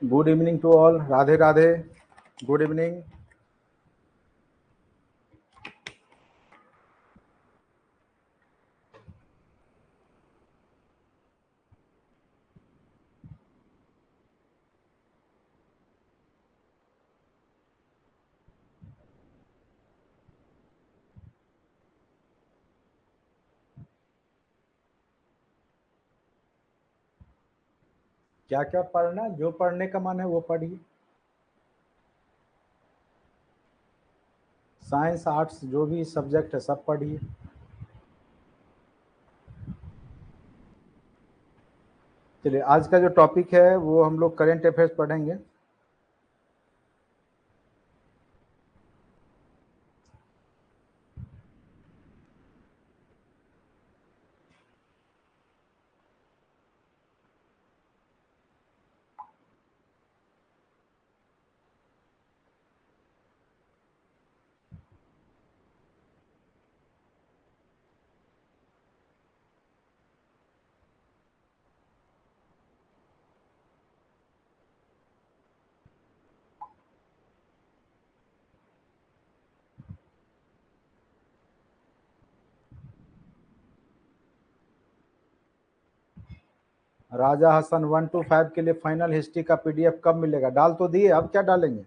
Good evening to all. Radhe Radhe. Good evening. क्या क्या पढ़ना, जो पढ़ने का मन है वो पढ़िए। साइंस आर्ट्स जो भी सब्जेक्ट है सब पढ़िए। चलिए, आज का जो टॉपिक है वो हम लोग करेंट अफेयर्स पढ़ेंगे। राजा हसन 1 to 5 के लिए फाइनल हिस्ट्री का पीडीएफ कब मिलेगा? डाल तो दिए, अब क्या डालेंगे?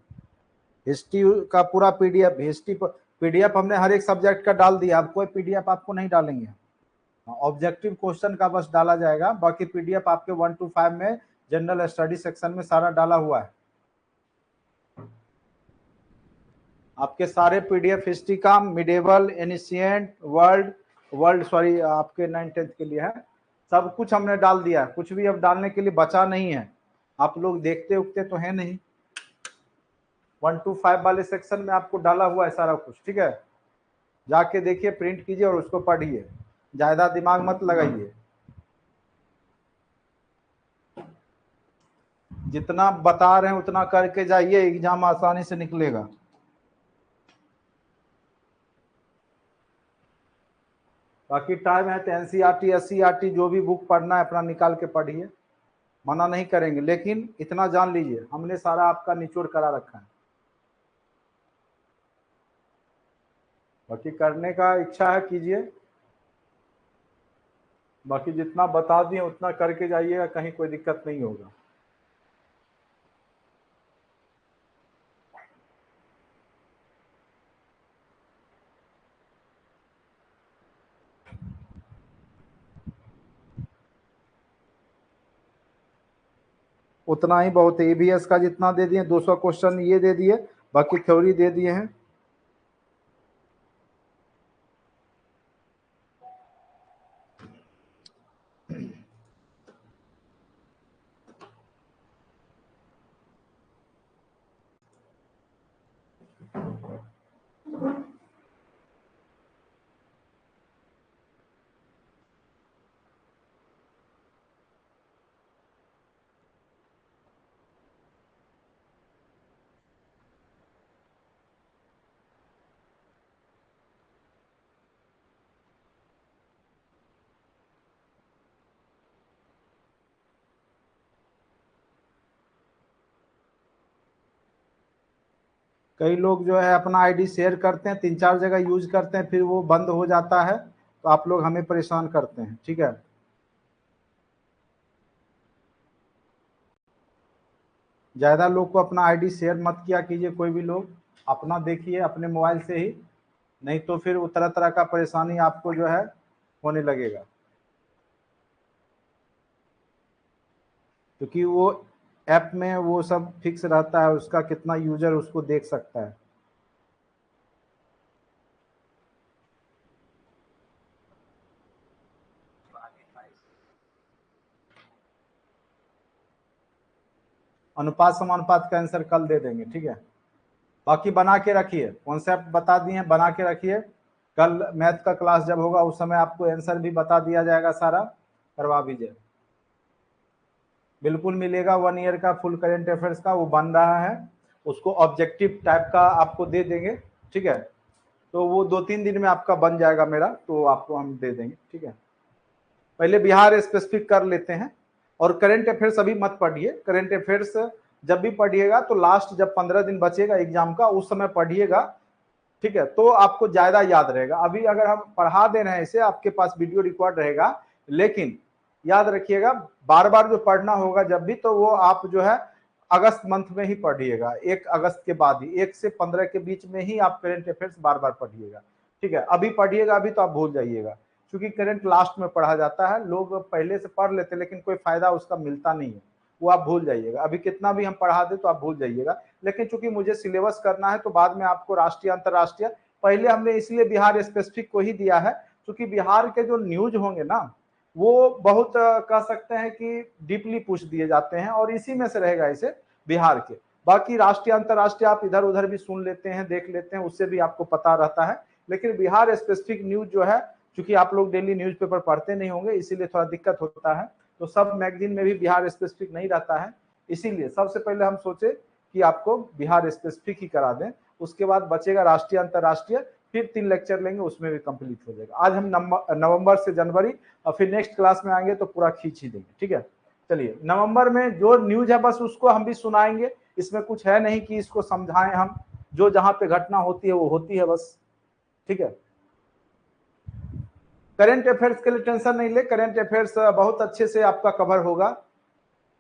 हिस्ट्री का पूरा पीडीएफ, हिस्ट्री पीडीएफ हमने हर एक सब्जेक्ट का डाल दिया। अब कोई पीडीएफ आपको नहीं डालेंगे। ऑब्जेक्टिव क्वेश्चन का बस डाला जाएगा, बाकी पीडीएफ आपके 1 to 5 में जनरल स्टडी सेक्शन में सारा डाला हुआ है। आपके सारे पीडीएफ हिस्ट्री का, मिडेवल, एनिशिएंट, वर्ल्ड आपके 9th-10th के लिए है। सब कुछ हमने डाल दिया है, कुछ भी अब डालने के लिए बचा नहीं है। आप लोग देखते उगते तो है नहीं। 1 to 5 वाले सेक्शन में आपको डाला हुआ है सारा कुछ, ठीक है। जाके देखिए, प्रिंट कीजिए और उसको पढ़िए, ज्यादा दिमाग मत लगाइए। जितना बता रहे हैं उतना करके जाइए, एग्जाम आसानी से निकलेगा। बाकी टाइम है तो एनसीईआरटी, एससीईआरटी जो भी बुक पढ़ना है अपना निकाल के पढ़िए, मना नहीं करेंगे। लेकिन इतना जान लीजिए, हमने सारा आपका निचोड़ करा रखा है। बाकी करने का इच्छा है कीजिए, बाकी जितना बता दिए उतना करके जाइएगा, कहीं कोई दिक्कत नहीं होगा। उतना ही बहुत है। ईवीएस का जितना दे दिए, 200 क्वेश्चन ये दे दिए, बाकी थ्योरी दे दिए हैं। कई लोग जो है अपना आईडी शेयर करते हैं, 3-4 जगह यूज करते हैं, फिर वो बंद हो जाता है, तो आप लोग हमें परेशान करते हैं, ठीक है। ज्यादा लोग को अपना आईडी शेयर मत किया कीजिए, कोई भी लोग अपना देखिए अपने मोबाइल से ही, नहीं तो फिर वो तरह तरह का परेशानी आपको जो है होने लगेगा। क्योंकि वो ऐप में वो सब फिक्स रहता है, उसका कितना यूजर उसको देख सकता है। अनुपात समानुपात का आंसर कल दे देंगे, ठीक है। बाकी बना के रखिए, कॉन्सेप्ट बता दिए, बना के रखिए। कल मैथ का क्लास जब होगा उस समय आपको आंसर भी बता दिया जाएगा, सारा करवा दीजिए। बिल्कुल मिलेगा, 1 ईयर का फुल करेंट अफेयर्स का वो बन रहा है, उसको ऑब्जेक्टिव टाइप का आपको दे देंगे, ठीक है। तो वो 2-3 दिन में आपका बन जाएगा मेरा, तो आपको हम दे देंगे, ठीक है। पहले बिहार स्पेसिफिक कर लेते हैं, और करंट अफेयर्स अभी मत पढ़िए। करंट अफेयर्स जब भी पढ़िएगा तो लास्ट जब 15 दिन बचेगा एग्जाम का उस समय पढ़िएगा, ठीक है, तो आपको ज्यादा याद रहेगा। अभी अगर हम पढ़ा दे रहे हैं इसे, आपके पास वीडियो रिकॉर्ड रहेगा, लेकिन याद रखिएगा बार बार जो पढ़ना होगा जब भी, तो वो आप जो है अगस्त मंथ में ही पढ़िएगा, 1 अगस्त के बाद ही, 1 से 15 के बीच में ही आप करंट अफेयर्स बार बार पढ़िएगा, ठीक है। अभी पढ़िएगा अभी तो आप भूल जाइएगा, क्योंकि करंट लास्ट में पढ़ा जाता है, लोग पहले से पढ़ लेते हैं लेकिन कोई फायदा उसका मिलता नहीं है, वो आप भूल जाइएगा। अभी कितना भी हम पढ़ा दे तो आप भूल जाइएगा, लेकिन चूंकि मुझे सिलेबस करना है तो बाद में आपको राष्ट्रीय अंतरराष्ट्रीय, पहले हमने इसलिए बिहार स्पेसिफिक को ही दिया है क्योंकि बिहार के जो न्यूज होंगे ना वो बहुत कह सकते हैं कि डीपली पूछ दिए जाते हैं, और इसी में से रहेगा इसे बिहार के। बाकी राष्ट्रीय अंतरराष्ट्रीय आप इधर उधर भी सुन लेते हैं, देख लेते हैं, उससे भी आपको पता रहता है, लेकिन बिहार स्पेसिफिक न्यूज जो है, क्योंकि आप लोग डेली न्यूज़पेपर पढ़ते नहीं होंगे इसीलिए थोड़ा दिक्कत होता है, तो सब मैगजीन में भी बिहार स्पेसिफिक नहीं रहता है, इसीलिए सबसे पहले हम सोचे कि आपको बिहार स्पेसिफिक ही करा दें, उसके बाद बचेगा राष्ट्रीय अंतरराष्ट्रीय, फिर 3 लेक्चर लेंगे उसमें भी कंप्लीट हो जाएगा। आज हम नवंबर से जनवरी और फिर नेक्स्ट क्लास में आएंगे तो पूरा खींच ही देंगे, ठीक है। चलिए, नवंबर में जो न्यूज है बस उसको हम भी सुनाएंगे, इसमें कुछ है नहीं कि इसको समझाएं हम, जो जहां पे घटना होती है वो होती है बस, ठीक है। करंट अफेयर्स के लिए टेंशन नहीं ले, करंट अफेयर्स बहुत अच्छे से आपका कवर होगा,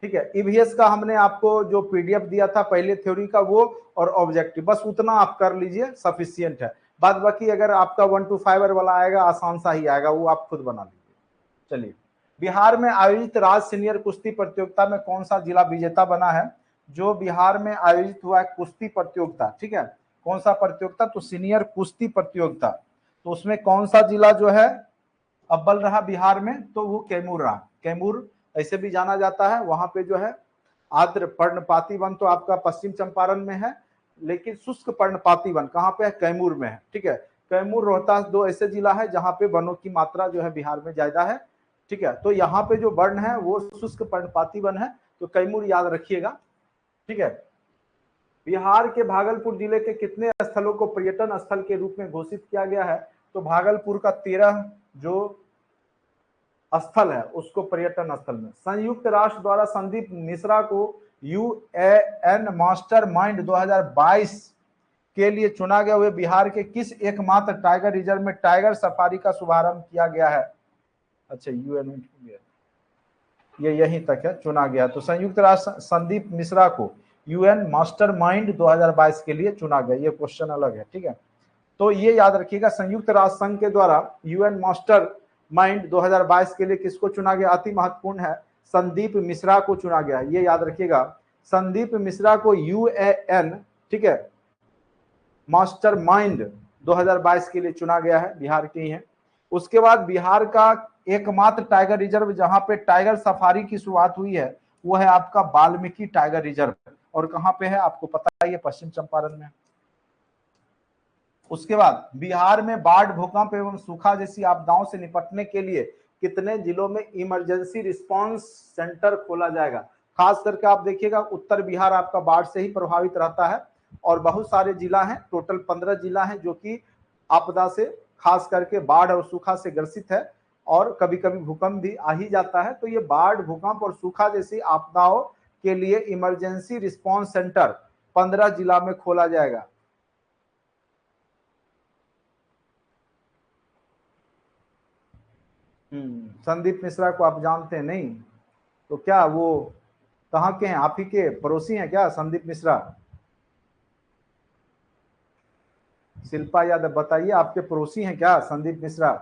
ठीक है। ईवीएस का हमने आपको जो पीडीएफ दिया था पहले थ्योरी का वो और ऑब्जेक्टिव, बस उतना आप कर लीजिए, सफिशियंट है। बाद बाकी अगर आपका 1 to 5 वाला आएगा आसान सा ही आएगा, वो आप खुद बना लीजिए। चलिए, बिहार में आयोजित राज्य सीनियर कुश्ती प्रतियोगिता में कौन सा जिला विजेता बना है? जो बिहार में आयोजित हुआ है कुश्ती प्रतियोगिता, ठीक है, कौन सा प्रतियोगिता? तो सीनियर कुश्ती प्रतियोगिता, तो उसमें कौन सा जिला जो है अव्वल रहा बिहार में? तो वो कैमूर रहा। कैमूर ऐसे भी जाना जाता है, वहां पे जो है आर्द्र पर्णपाती वन तो आपका पश्चिम चंपारण में है, लेकिन शुष्क पर्णपाती वन कहाँ पे है? कैमूर में है, ठीक है। कैमूर रोहतास 2 ऐसे जिला है जहां पे वनों की मात्रा जो है बिहार में ज्यादा है, ठीक है। तो यहाँ पे जो वन है वो शुष्क पर्णपाती वन है, तो कैमूर याद रखिएगा, ठीक है। बिहार के भागलपुर जिले के कितने स्थलों को पर्यटन स्थल के रूप में घोषित किया गया है? तो भागलपुर का 13 जो स्थल है उसको पर्यटन स्थल में। संयुक्त राष्ट्र द्वारा संदीप मिश्रा को यूएएन मास्टर माइंड 2022 के लिए चुना गया हुए बिहार के किस एकमात्र टाइगर रिजर्व में टाइगर सफारी का शुभारंभ किया गया है? अच्छा, यूएन ये यहीं तक है, चुना गया। तो संयुक्त राष्ट्र संदीप मिश्रा को यूएन मास्टर माइंड 2022 के लिए चुना गया, ये क्वेश्चन अलग है, ठीक है। तो ये याद रखिएगा, संयुक्त राष्ट्र संघ के द्वारा यूएन मास्टर माइंड 2022 के लिए किसको चुना गया? अति महत्वपूर्ण है, संदीप मिश्रा को चुना गया, ये याद रखिएगा। संदीप मिश्रा को यूएएन, ठीक है, मास्टर माइंड 2022 के लिए चुना गया है, बिहार के ही है। उसके बाद बिहार का एकमात्र टाइगर रिजर्व जहां पे टाइगर सफारी की शुरुआत हुई है वो है आपका वाल्मीकि टाइगर रिजर्व, और कहां पे है आपको पता है? पश्चिम चंपारण में। उसके बाद बिहार में बाढ़, भूकंप एवं सूखा जैसी आपदाओं से निपटने के लिए कितने जिलों में इमरजेंसी रिस्पांस सेंटर खोला जाएगा? खास करके आप देखिएगा उत्तर बिहार आपका बाढ़ से ही प्रभावित रहता है, और बहुत सारे जिला हैं, टोटल 15 जिला हैं जो कि आपदा से, खास करके बाढ़ और सूखा से ग्रसित है, और कभी कभी भूकंप भी आ ही जाता है। तो ये बाढ़, भूकंप और सूखा जैसी आपदाओं के लिए इमरजेंसी रिस्पांस सेंटर 15 जिला में खोला जाएगा। संदीप मिश्रा को आप जानते हैं? नहीं तो क्या वो कहाँ के हैं? आप ही के पड़ोसी हैं क्या संदीप मिश्रा? शिल्पा यादव, बताइए आपके पड़ोसी हैं क्या संदीप मिश्रा?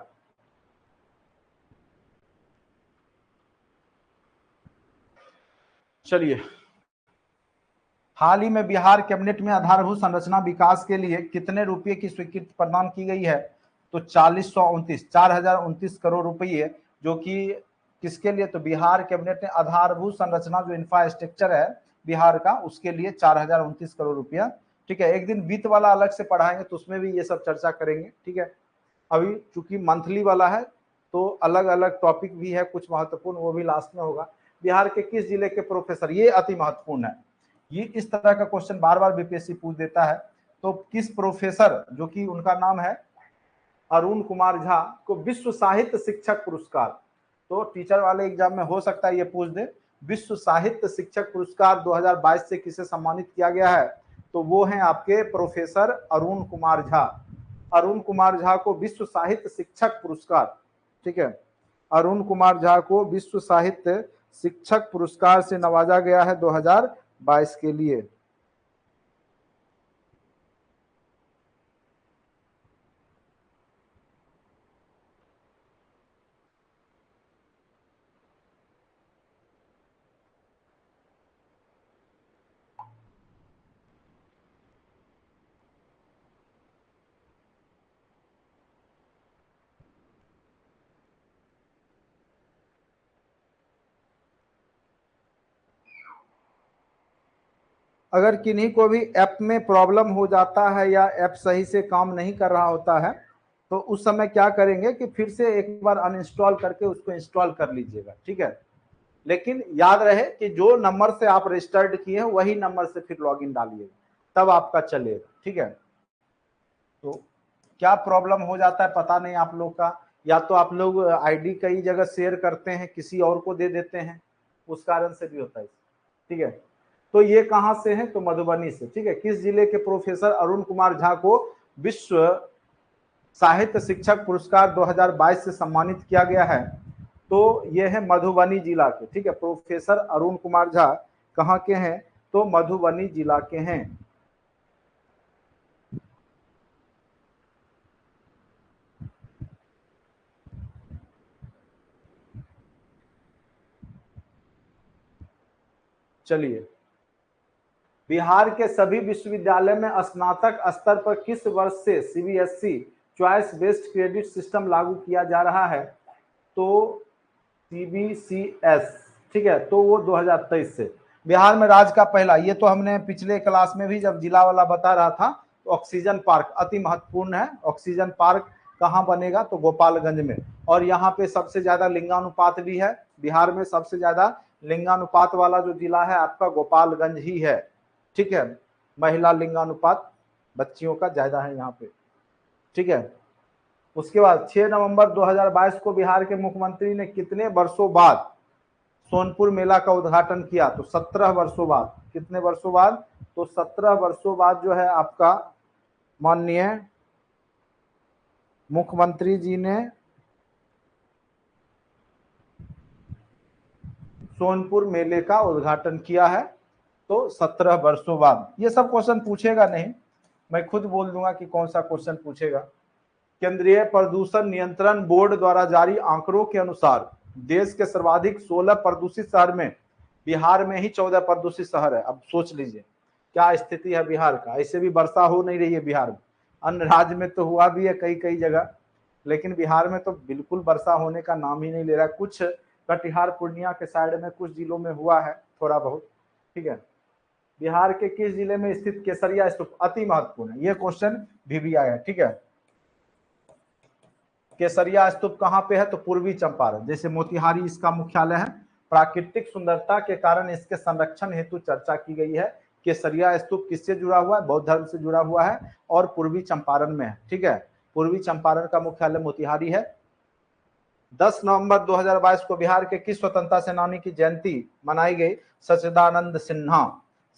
चलिए, हाल ही में बिहार कैबिनेट में आधारभूत संरचना विकास के लिए कितने रुपए की स्वीकृति प्रदान की गई है? तो 4029 करोड़ रुपये, जो कि किसके लिए? तो बिहार कैबिनेट ने आधारभूत संरचना जो इंफ्रास्ट्रक्चर है बिहार का उसके लिए 4029 करोड़ रुपया, ठीक है। एक दिन वित्त वाला अलग से पढ़ाएंगे तो उसमें भी ये सब चर्चा करेंगे, ठीक है। अभी चूंकि मंथली वाला है तो अलग अलग टॉपिक भी है कुछ महत्वपूर्ण, वो भी लास्ट में होगा। बिहार के किस जिले के प्रोफेसर, ये अति महत्वपूर्ण है, ये इस तरह का क्वेश्चन बार बार बीपीएससी पूछ देता है। तो किस प्रोफेसर, जो कि उनका नाम है अरुण कुमार झा, को विश्व साहित्य शिक्षक पुरस्कार, तो टीचर वाले एग्जाम में हो सकता है ये पूछ दे, विश्व साहित्य शिक्षक पुरस्कार 2022 से किसे सम्मानित किया गया है? तो वो हैं आपके प्रोफेसर अरुण कुमार झा। अरुण कुमार झा को विश्व साहित्य शिक्षक पुरस्कार, ठीक है, अरुण कुमार झा को विश्व साहित्य शिक्षक पुरस्कार से नवाजा गया है 2022 के लिए। अगर किन्हीं को भी ऐप में प्रॉब्लम हो जाता है या ऐप सही से काम नहीं कर रहा होता है तो उस समय क्या करेंगे कि फिर से एक बार अनइंस्टॉल करके उसको इंस्टॉल कर लीजिएगा, ठीक है। लेकिन याद रहे कि जो नंबर से आप रजिस्टर्ड किए हैं वही नंबर से फिर लॉगिन डालिएगा, तब आपका चलेगा, ठीक है। तो क्या प्रॉब्लम हो जाता है पता नहीं आप लोग का, या तो आप लोग आईडी कई जगह शेयर करते हैं, किसी और को दे देते हैं, उस कारण से भी होता है, ठीक है। तो ये कहां से है? तो मधुबनी से, ठीक है। किस जिले के प्रोफेसर अरुण कुमार झा को विश्व साहित्य शिक्षक पुरस्कार 2022 से सम्मानित किया गया है? तो ये है मधुबनी जिला के, ठीक है। प्रोफेसर अरुण कुमार झा कहाँ के हैं? तो मधुबनी जिला के हैं। चलिए, बिहार के सभी विश्वविद्यालय में स्नातक स्तर पर किस वर्ष से CBSE choice based credit system लागू किया जा रहा है? तो सीबीसीएस, ठीक है, तो वो 2023 से। बिहार में राज्य का पहला, ये तो हमने पिछले क्लास में भी जब जिला वाला बता रहा था, तो ऑक्सीजन पार्क अति महत्वपूर्ण है। ऑक्सीजन पार्क कहाँ बनेगा? तो गोपालगंज में। और यहाँ पे सबसे ज्यादा लिंगानुपात भी है। बिहार में सबसे ज्यादा लिंगानुपात वाला जो जिला है आपका गोपालगंज ही है, ठीक है। महिला लिंगानुपात बच्चियों का ज्यादा है यहाँ पे, ठीक है। उसके बाद 6 नवंबर 2022 को बिहार के मुख्यमंत्री ने कितने वर्षों बाद सोनपुर मेला का उद्घाटन किया? तो 17 वर्षों बाद। कितने वर्षों बाद? तो 17 वर्षों बाद जो है आपका माननीय मुख्यमंत्री जी ने सोनपुर मेले का उद्घाटन किया है, तो 17 वर्षों बाद। ये सब क्वेश्चन पूछेगा नहीं, मैं खुद बोल दूंगा कि कौन सा क्वेश्चन पूछेगा। केंद्रीय प्रदूषण नियंत्रण बोर्ड द्वारा जारी आंकड़ों के अनुसार देश के सर्वाधिक 16 प्रदूषित शहर में बिहार में ही 14 प्रदूषित शहर है। अब सोच लीजिए क्या स्थिति है बिहार का। ऐसे भी वर्षा हो नहीं रही है बिहार में, अन्य राज्य में तो हुआ भी है कई कई जगह, लेकिन बिहार में तो बिल्कुल वर्षा होने का नाम ही नहीं ले रहा। कुछ कटिहार पूर्णिया के साइड में कुछ जिलों में हुआ है थोड़ा बहुत, ठीक है। बिहार के किस जिले में स्थित केसरिया स्तूप अति महत्वपूर्ण है, ये क्वेश्चन भी आया, ठीक है। केसरिया स्तूप कहाँ पे है? तो पूर्वी चंपारण। जैसे मोतिहारी इसका मुख्यालय है। प्राकृतिक सुंदरता के कारण इसके संरक्षण हेतु चर्चा की गई है। केसरिया स्तूप किससे जुड़ा हुआ है? बौद्ध धर्म से जुड़ा हुआ है और पूर्वी चंपारण में है, ठीक है। पूर्वी चंपारण का मुख्यालय मोतिहारी है। 10 नवंबर 2022 को बिहार के किस स्वतंत्रता सेनानी की जयंती मनाई गई? सच्चिदानंद सिन्हा।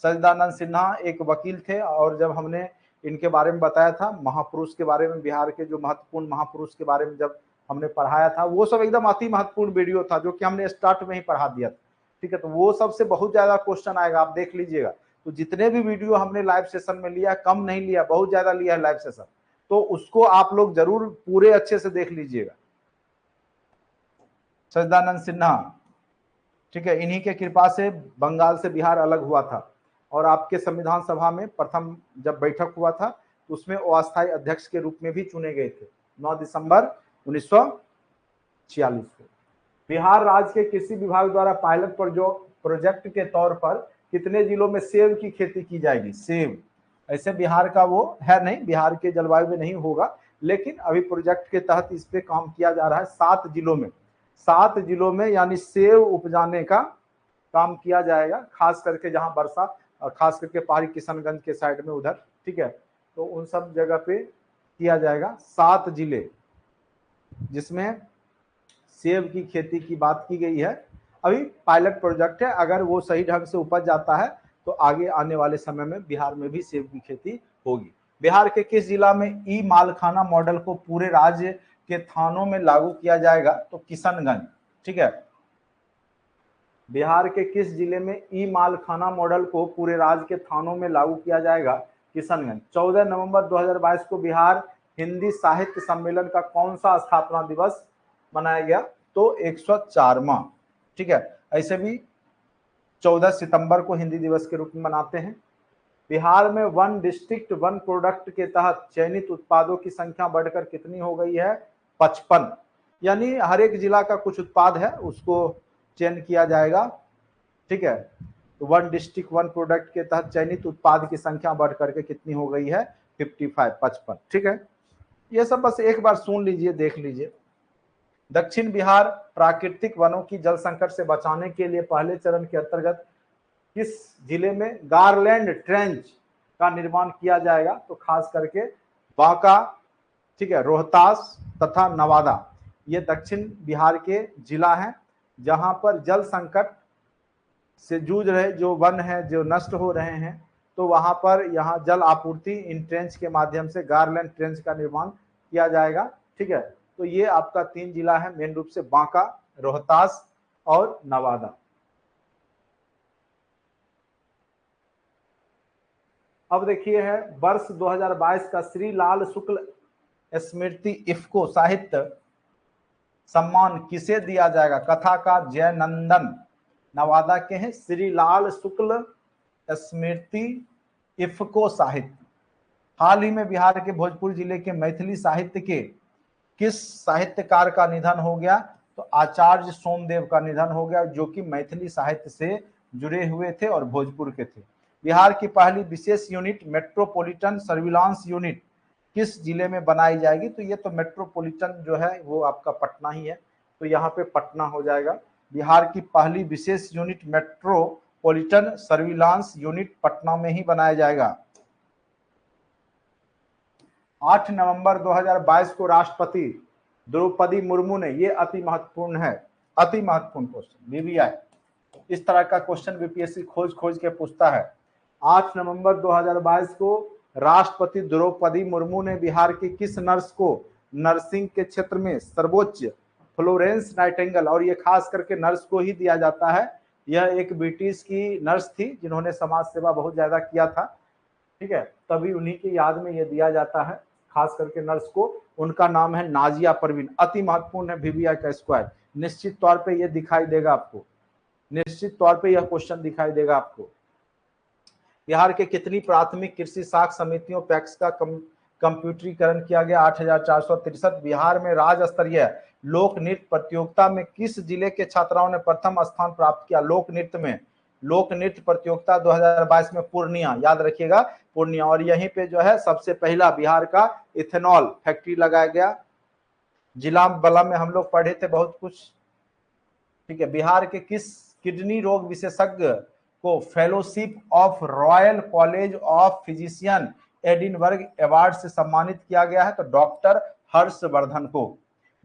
सच्चिदानंद सिन्हा एक वकील थे, और जब हमने इनके बारे में बताया था, महापुरुष के बारे में, बिहार के जो महत्वपूर्ण महापुरुष के बारे में जब हमने पढ़ाया था, वो सब एकदम अति महत्वपूर्ण वीडियो था जो कि हमने स्टार्ट में ही पढ़ा दिया था, ठीक है। तो वो सबसे बहुत ज्यादा क्वेश्चन आएगा, आप देख लीजिएगा। तो जितने भी वीडियो हमने लाइव सेशन में लिया, कम नहीं लिया, बहुत ज्यादा लिया है लाइव सेशन, तो उसको आप लोग जरूर पूरे अच्छे से देख लीजिएगा। सच्चिदानंद सिन्हा, ठीक है, इन्हीं के कृपा से बंगाल से बिहार अलग हुआ था। और आपके संविधान सभा में प्रथम जब बैठक हुआ था तो उसमें अस्थायी अध्यक्ष के रूप में भी चुने गए थे 9 दिसंबर 1946 को। बिहार राज्य के कृषि विभाग द्वारा पायलट प्रोजेक्ट के तौर पर कितने जिलों में सेब की खेती की जाएगी? सेब, ऐसे बिहार का वो है नहीं, बिहार के जलवायु में नहीं होगा, लेकिन अभी प्रोजेक्ट के तहत इस पे काम किया जा रहा है 7 जिलों में। 7 जिलों में यानी सेब उपजाने का काम किया जाएगा, खास करके जहां वर्षा, और खास करके पहाड़ी किशनगंज के साइड में उधर, ठीक है। तो उन सब जगह पे किया जाएगा। 7 जिले जिसमें सेब की खेती की बात की गई है। अभी पायलट प्रोजेक्ट है, अगर वो सही ढंग से उपज जाता है तो आगे आने वाले समय में बिहार में भी सेब की खेती होगी। बिहार के किस जिला में ई मालखाना मॉडल को पूरे राज्य के थानों में लागू किया जाएगा? तो किशनगंज। ठीक है, बिहार के किस जिले में ई मालखाना मॉडल को पूरे राज्य के थानों में लागू किया जाएगा? किशनगंज। 14 नवंबर 2022 को बिहार हिंदी साहित्य सम्मेलन का कौन सा स्थापना दिवस मनाया गया? तो 104वां। ठीक है, ऐसे भी 14 सितंबर को हिंदी दिवस के रूप में मनाते हैं। बिहार में वन डिस्ट्रिक्ट वन प्रोडक्ट के तहत चयनित उत्पादों की संख्या बढ़कर कितनी हो गई है? 55। यानी हर एक जिला का कुछ उत्पाद है उसको चयन किया जाएगा। ठीक है, तो वन डिस्ट्रिक्ट वन प्रोडक्ट के तहत चयनित उत्पाद की संख्या बढ़कर के कितनी हो गई है? 55। ठीक है, ये सब बस एक बार सुन लीजिए, देख लीजिए। दक्षिण बिहार प्राकृतिक वनों की जल संकट से बचाने के लिए पहले चरण के अंतर्गत किस जिले में गारलैंड ट्रेंच का निर्माण किया जाएगा? तो खास करके बांका, ठीक है, रोहतास तथा नवादा, ये दक्षिण बिहार के जिला हैं जहां पर जल संकट से जूझ रहे जो वन है, जो नष्ट हो रहे हैं, तो वहां पर यहाँ जल आपूर्ति इन ट्रेंच के माध्यम से गारलैंड ट्रेंच का निर्माण किया जाएगा। ठीक है, तो ये आपका 3 जिला है मेन रूप से, बांका, रोहतास और नवादा। अब देखिए है वर्ष 2022 का श्री लाल शुक्ल स्मृति इफ्को साहित्य सम्मान किसे दिया जाएगा? कथा का जयनंदन, नवादा के हैं, श्री लाल शुक्ल स्मृति इफ्को साहित्य। हाल ही में बिहार के भोजपुर जिले के मैथिली साहित्य के किस साहित्यकार का निधन हो गया? तो आचार्य सोमदेव का निधन हो गया, जो कि मैथिली साहित्य से जुड़े हुए थे और भोजपुर के थे। बिहार की पहली विशेष यूनिट मेट्रोपॉलिटन सर्विलांस यूनिट किस जिले में बनाई जाएगी? तो ये तो मेट्रोपॉलिटन जो है वो आपका पटना ही है, तो यहाँ पे पटना हो जाएगा। बिहार की पहली विशेष unit metropolitan surveillance unit Patna में ही बनाया जाएगा। 8 नवंबर 2022 को राष्ट्रपति द्रौपदी मुर्मू ने, ये अति महत्वपूर्ण है, अति महत्वपूर्ण क्वेश्चन, बीबीआई इस तरह का क्वेश्चन बीपीएससी खोज के पूछता है। 8 नवंबर 2022 को राष्ट्रपति द्रौपदी मुर्मू ने बिहार की किस नर्स को नर्सिंग के क्षेत्र में सर्वोच्च फ्लोरेंस नाइटिंगेल, और ये खास करके नर्स को ही दिया जाता है, यह एक ब्रिटिश की नर्स थी जिन्होंने समाज सेवा बहुत ज्यादा किया था। ठीक है, तभी उन्हीं की याद में ये दिया जाता है, खास करके नर्स को। उनका नाम है नाजिया परवीन। अति महत्वपूर्ण है बीबीआई का स्क्वायर, निश्चित तौर पे ये दिखाई देगा आपको, निश्चित तौर पे यह क्वेश्चन दिखाई देगा आपको। बिहार के कितनी प्राथमिक कृषि साख समितियों पैक्स का कंप्यूटरीकरण किया गया? 8463। बिहार में राज्य स्तरीय लोक नृत्य प्रतियोगिता में किस जिले के छात्राओं ने प्रथम स्थान प्राप्त किया? लोक नृत्य में, लोक नृत्य प्रतियोगिता 2022 में पूर्णिया, याद रखिएगा पूर्णिया। और यहीं पे जो है सबसे पहला बिहार का इथेनॉल फैक्ट्री लगाया गया। जिला बला में हम लोग पढ़े थे बहुत कुछ। ठीक है, बिहार के किस किडनी रोग विशेषज्ञ को fellowship of royal college of physician Edinburgh award से सम्मानित किया गया है? तो डॉक्टर हर्षवर्धन को।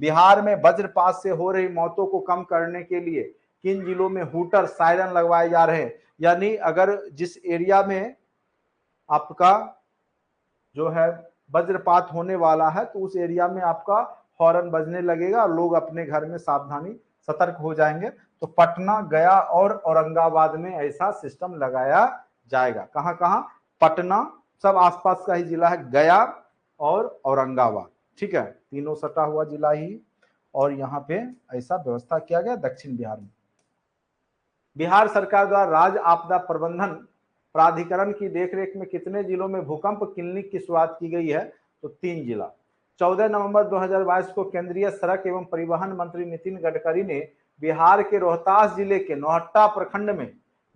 बिहार में वज्रपात से हो रही मौतों को कम करने के लिए किन जिलों में हूटर सायरन लगवाए जा रहे हैं? यानी अगर जिस एरिया में आपका जो है वज्रपात होने वाला है तो उस एरिया में आपका हॉर्न बजने लगेगा और लोग अपने घर में सावधानी सतर्क हो जाएंगे। तो पटना, गया और औरंगाबाद में ऐसा सिस्टम लगाया जाएगा। कहां कहां? पटना, सब आसपास का ही जिला है, गया और औरंगाबाद। ठीक है, तीनों सटा हुआ जिला ही, और यहाँ पे ऐसा व्यवस्था किया गया दक्षिण बिहार में। बिहार सरकार द्वारा राज्य आपदा प्रबंधन प्राधिकरण की देखरेख में कितने जिलों में भूकंप क्लिनिक की शुरुआत की गई है? तो 3 जिला। 14 नवंबर 2022 को केंद्रीय सड़क एवं परिवहन मंत्री नितिन गडकरी ने बिहार के रोहतास जिले के नौहट्टा प्रखंड में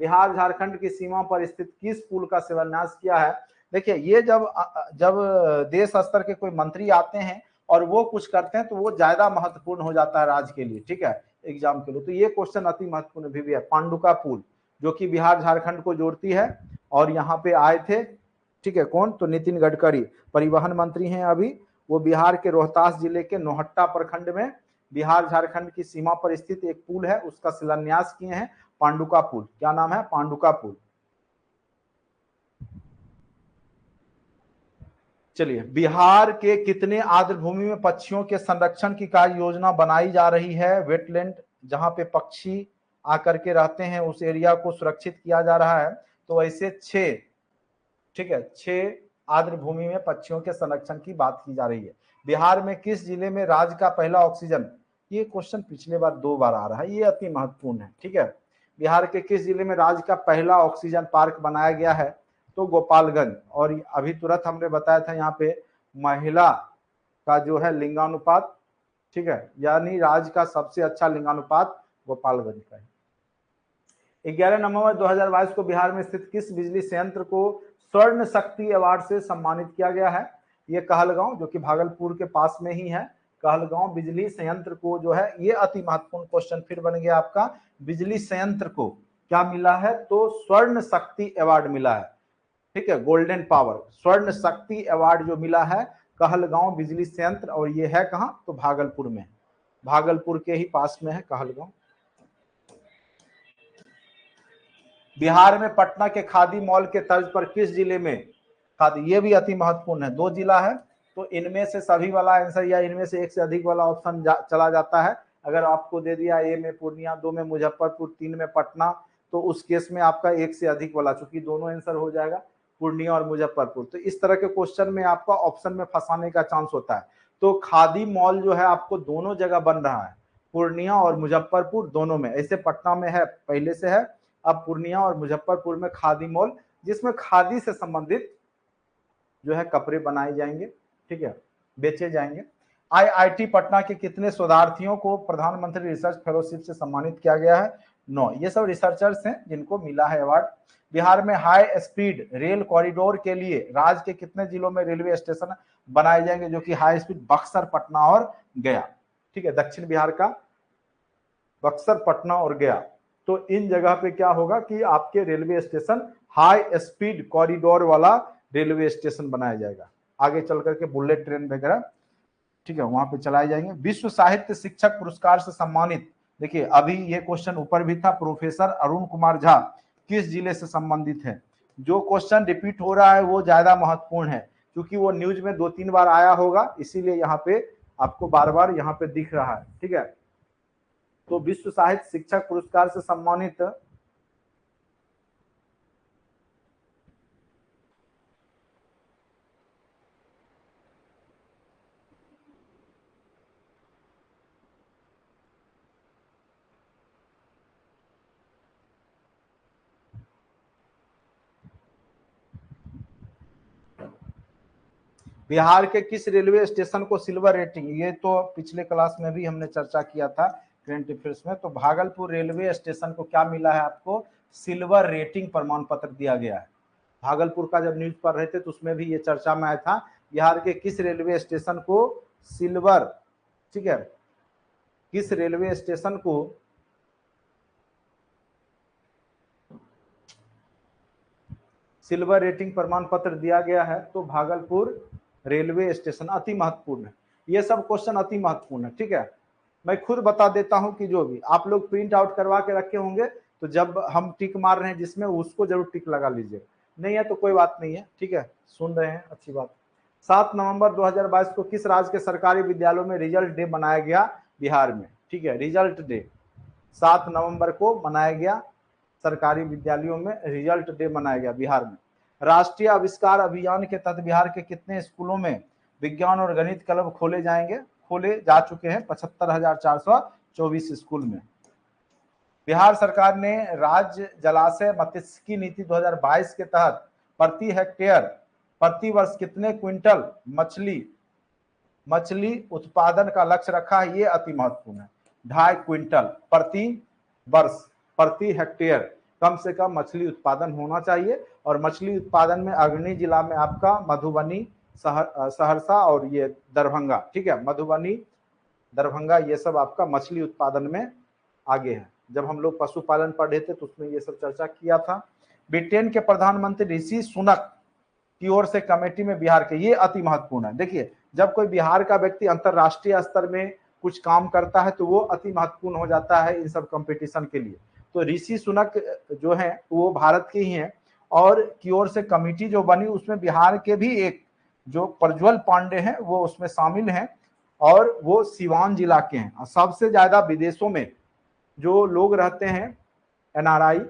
बिहार झारखंड की सीमा पर स्थित किस पुल का शिलान्यास किया है? देखिए, ये जब देश स्तर के कोई मंत्री आते हैं और वो कुछ करते हैं तो वो ज्यादा महत्वपूर्ण हो जाता है राज्य के लिए। ठीक है, एग्जाम के लिए तो ये क्वेश्चन अति महत्वपूर्ण भी है। पांडुका पुल जो कि बिहार झारखंड को जोड़ती है, और यहाँ पे आए थे, ठीक है, कौन? तो नितिन गडकरी परिवहन मंत्री हैं अभी, वो बिहार के रोहतास जिले के नौहट्टा प्रखंड में बिहार झारखंड की सीमा पर स्थित एक पुल है, उसका शिलान्यास किए हैं, पांडुका पुल। क्या नाम है? पांडुका पुल। चलिए, बिहार के कितने आर्द्र भूमि में पक्षियों के संरक्षण की कार्य योजना बनाई जा रही है? वेटलैंड जहां पे पक्षी आकर के रहते हैं उस एरिया को सुरक्षित किया जा रहा है। तो ऐसे 6, ठीक है, 6 आर्द्र भूमि में पक्षियों के संरक्षण की बात की जा रही है। बिहार में किस जिले में राज्य का पहला ऑक्सीजन, ये क्वेश्चन पिछले बार 2 बार आ रहा है, ये अति महत्वपूर्ण है, ठीक है। बिहार के किस जिले में राज्य का पहला ऑक्सीजन पार्क बनाया गया है? तो गोपालगंज। और अभी तुरंत हमने बताया था यहाँ पे महिला का जो है लिंगानुपात, ठीक है, यानी राज्य का सबसे अच्छा लिंगानुपात गोपालगंज का है। 11 नवंबर 2022 को बिहार में स्थित किस बिजली संयंत्र को स्वर्ण शक्ति अवार्ड से सम्मानित किया गया है? ये कहलगांव, जो कि भागलपुर के पास में ही है, कहलगांव बिजली संयंत्र को जो है, ये अति महत्वपूर्ण क्वेश्चन फिर बन गया आपका, बिजली संयंत्र को क्या मिला है? तो स्वर्ण शक्ति अवार्ड मिला है, ठीक है, गोल्डन पावर स्वर्ण शक्ति अवार्ड जो मिला है कहलगांव बिजली संयंत्र, और ये है कहां? तो भागलपुर में, भागलपुर के ही पास में है कहलगांव। बिहार में पटना के खादी मॉल के तर्ज पर किस जिले में खादी, ये भी अति महत्वपूर्ण है। 2 जिला है, तो इनमें से सभी वाला आंसर या इनमें से एक से अधिक वाला ऑप्शन चला जाता है। अगर आपको दे दिया ए में पूर्णिया, 2 में मुजफ्फरपुर, 3 में पटना, तो उस केस में आपका एक से अधिक वाला, चूंकि दोनों आंसर हो जाएगा पूर्णिया और मुजफ्फरपुर। तो इस तरह के क्वेश्चन में आपका ऑप्शन में फंसाने का चांस होता है। तो खादी मॉल जो है आपको दोनों जगह बन रहा है, पूर्णिया और मुजफ्फरपुर दोनों में। ऐसे पटना में है, पहले से है, अब पूर्णिया और मुजफ्फरपुर में खादी मॉल, जिसमें खादी से संबंधित जो है कपड़े बनाए जाएंगे, ठीक है, बेचे जाएंगे। आईआईटी पटना के कितने शोधार्थियों को प्रधानमंत्री रिसर्च फेलोशिप से सम्मानित किया गया है? 9। ये सब रिसर्चर्स हैं जिनको मिला है अवार्ड। बिहार में हाई स्पीड रेल कॉरिडोर के लिए राज्य के कितने जिलों में रेलवे स्टेशन बनाए जाएंगे? जो कि हाई स्पीड बक्सर, पटना और गया, ठीक है, दक्षिण बिहार का बक्सर, पटना और गया। तो इन जगह पे क्या होगा कि आपके railway station high speed corridor वाला रेलवे स्टेशन बनाया जाएगा। आगे चल करके बुलेट ट्रेन वगैरह, ठीक है, वहां पे चलाए जाएंगे। विश्व साहित्य शिक्षक पुरस्कार से सम्मानित, देखिए अभी ये क्वेश्चन ऊपर भी था, प्रोफेसर अरुण कुमार झा किस जिले से संबंधित है? जो क्वेश्चन रिपीट हो रहा है वो ज्यादा महत्वपूर्ण है, क्योंकि वो न्यूज में 2-3 बार आया होगा, इसीलिए यहाँ पे आपको बार बार यहाँ पे दिख रहा है, ठीक है। तो विश्व साहित्य शिक्षक पुरस्कार से सम्मानित बिहार के किस रेलवे स्टेशन को सिल्वर रेटिंग, ये तो पिछले क्लास में भी हमने चर्चा किया था करंट अफेयर्स में। तो भागलपुर रेलवे स्टेशन को क्या मिला है? आपको सिल्वर रेटिंग प्रमाण पत्र दिया गया है। भागलपुर का जब न्यूज पढ़ रहे थे तो उसमें भी ये चर्चा में आया था, बिहार के किस रेलवे स्टेशन को सिल्वर, ठीक है, किस रेलवे स्टेशन को सिल्वर रेटिंग प्रमाण पत्र दिया गया है? तो भागलपुर रेलवे स्टेशन। अति महत्वपूर्ण है, ये सब क्वेश्चन अति महत्वपूर्ण है, ठीक है। मैं खुद बता देता हूं कि जो भी आप लोग प्रिंट आउट करवा के रखे होंगे, तो जब हम टिक मार रहे हैं जिसमें, उसको जरूर टिक लगा लीजिए, नहीं है तो कोई बात नहीं है, ठीक है, सुन रहे हैं, अच्छी बात। 7 नवंबर 2022 को किस राज्य के सरकारी विद्यालयों में रिजल्ट डे मनाया गया? बिहार में, ठीक है, रिजल्ट डे 7 नवंबर को मनाया गया, सरकारी विद्यालयों में रिजल्ट डे मनाया गया बिहार में। राष्ट्रीय आविष्कार अभियान के तहत बिहार के कितने स्कूलों में विज्ञान और गणित क्लब खोले जाएंगे? खोले जा चुके हैं 75,424 स्कूल में। बिहार सरकार ने राज्य जलाशय मत्स्यिकी नीति 2022 के तहत प्रति हेक्टेयर प्रति वर्ष कितने क्विंटल मछली उत्पादन का लक्ष्य रखा है? ये अति महत्वपूर्ण है, 2.5 क्विंटल प्रति वर्ष प्रति हेक्टेयर कम से कम मछली उत्पादन होना चाहिए। और मछली उत्पादन में अग्रणी जिला में आपका मधुबनी, सहरसा और ये दरभंगा, ठीक है, मधुबनी, दरभंगा, ये सब आपका मछली उत्पादन में आगे है। जब हम लोग पशुपालन पढ़े थे तो उसमें ये सब चर्चा किया था। ब्रिटेन के प्रधानमंत्री ऋषि सुनक की ओर से कमेटी में बिहार के, ये अति महत्वपूर्ण है। देखिए, जब कोई बिहार का व्यक्ति अंतरराष्ट्रीय स्तर में कुछ काम करता है तो वो अति महत्वपूर्ण हो जाता है इन सब कंपटीशन के लिए। तो ऋषि सुनक जो है वो भारत के ही हैं, और की ओर से कमेटी जो बनी उसमें बिहार के भी एक जो प्रज्वल पांडे हैं वो उसमें शामिल हैं, और वो सिवान जिला के हैं। और सबसे ज्यादा विदेशों में जो लोग रहते हैं एनआरआई,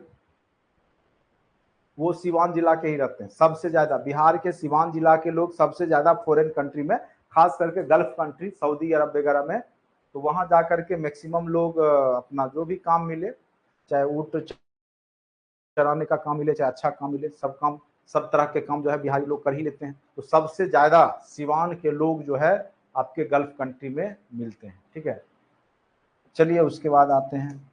वो सिवान जिला के ही रहते हैं। सबसे ज्यादा बिहार के सिवान जिला के लोग सबसे ज्यादा फॉरेन कंट्री में, खास करके गल्फ कंट्री सऊदी अरब वगैरह में, तो वहां जाकर के मैक्सिमम लोग अपना जो भी काम मिले, चाहे ऊँट चराने का काम मिले, चाहे अच्छा काम मिले, सब काम, सब तरह के काम जो है बिहारी लोग कर ही लेते हैं। तो सबसे ज्यादा सिवान के लोग जो है आपके गल्फ कंट्री में मिलते हैं। ठीक है, चलिए उसके बाद आते हैं